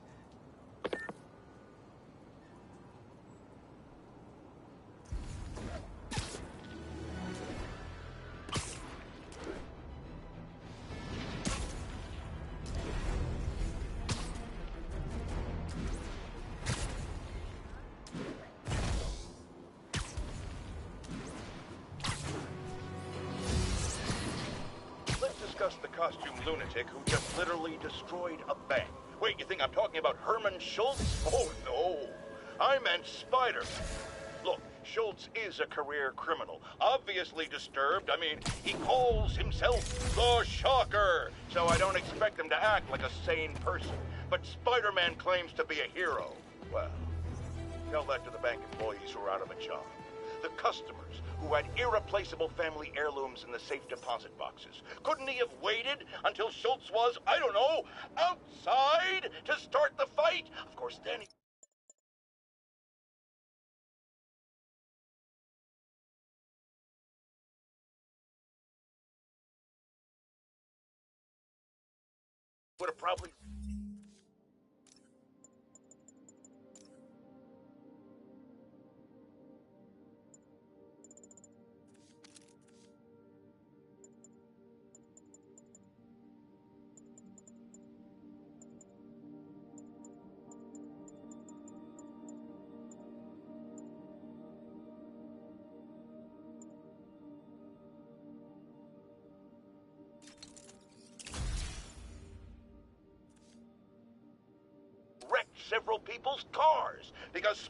The costume lunatic who just literally destroyed a bank. Wait, you think I'm talking about Herman Schultz? Oh, no. I meant Spider. Look, Schultz is a career criminal. Obviously disturbed. I mean, he calls himself the Shocker. So I don't expect him to act like a sane person. But Spider-Man claims to be a hero. Well, tell that to the bank employees who are out of a job. The customers who had irreplaceable family heirlooms in the safe deposit boxes. Couldn't he have waited until Schultz was, I don't know, outside to start the fight? Of course, then he... would have probably... wrecked several people's cars because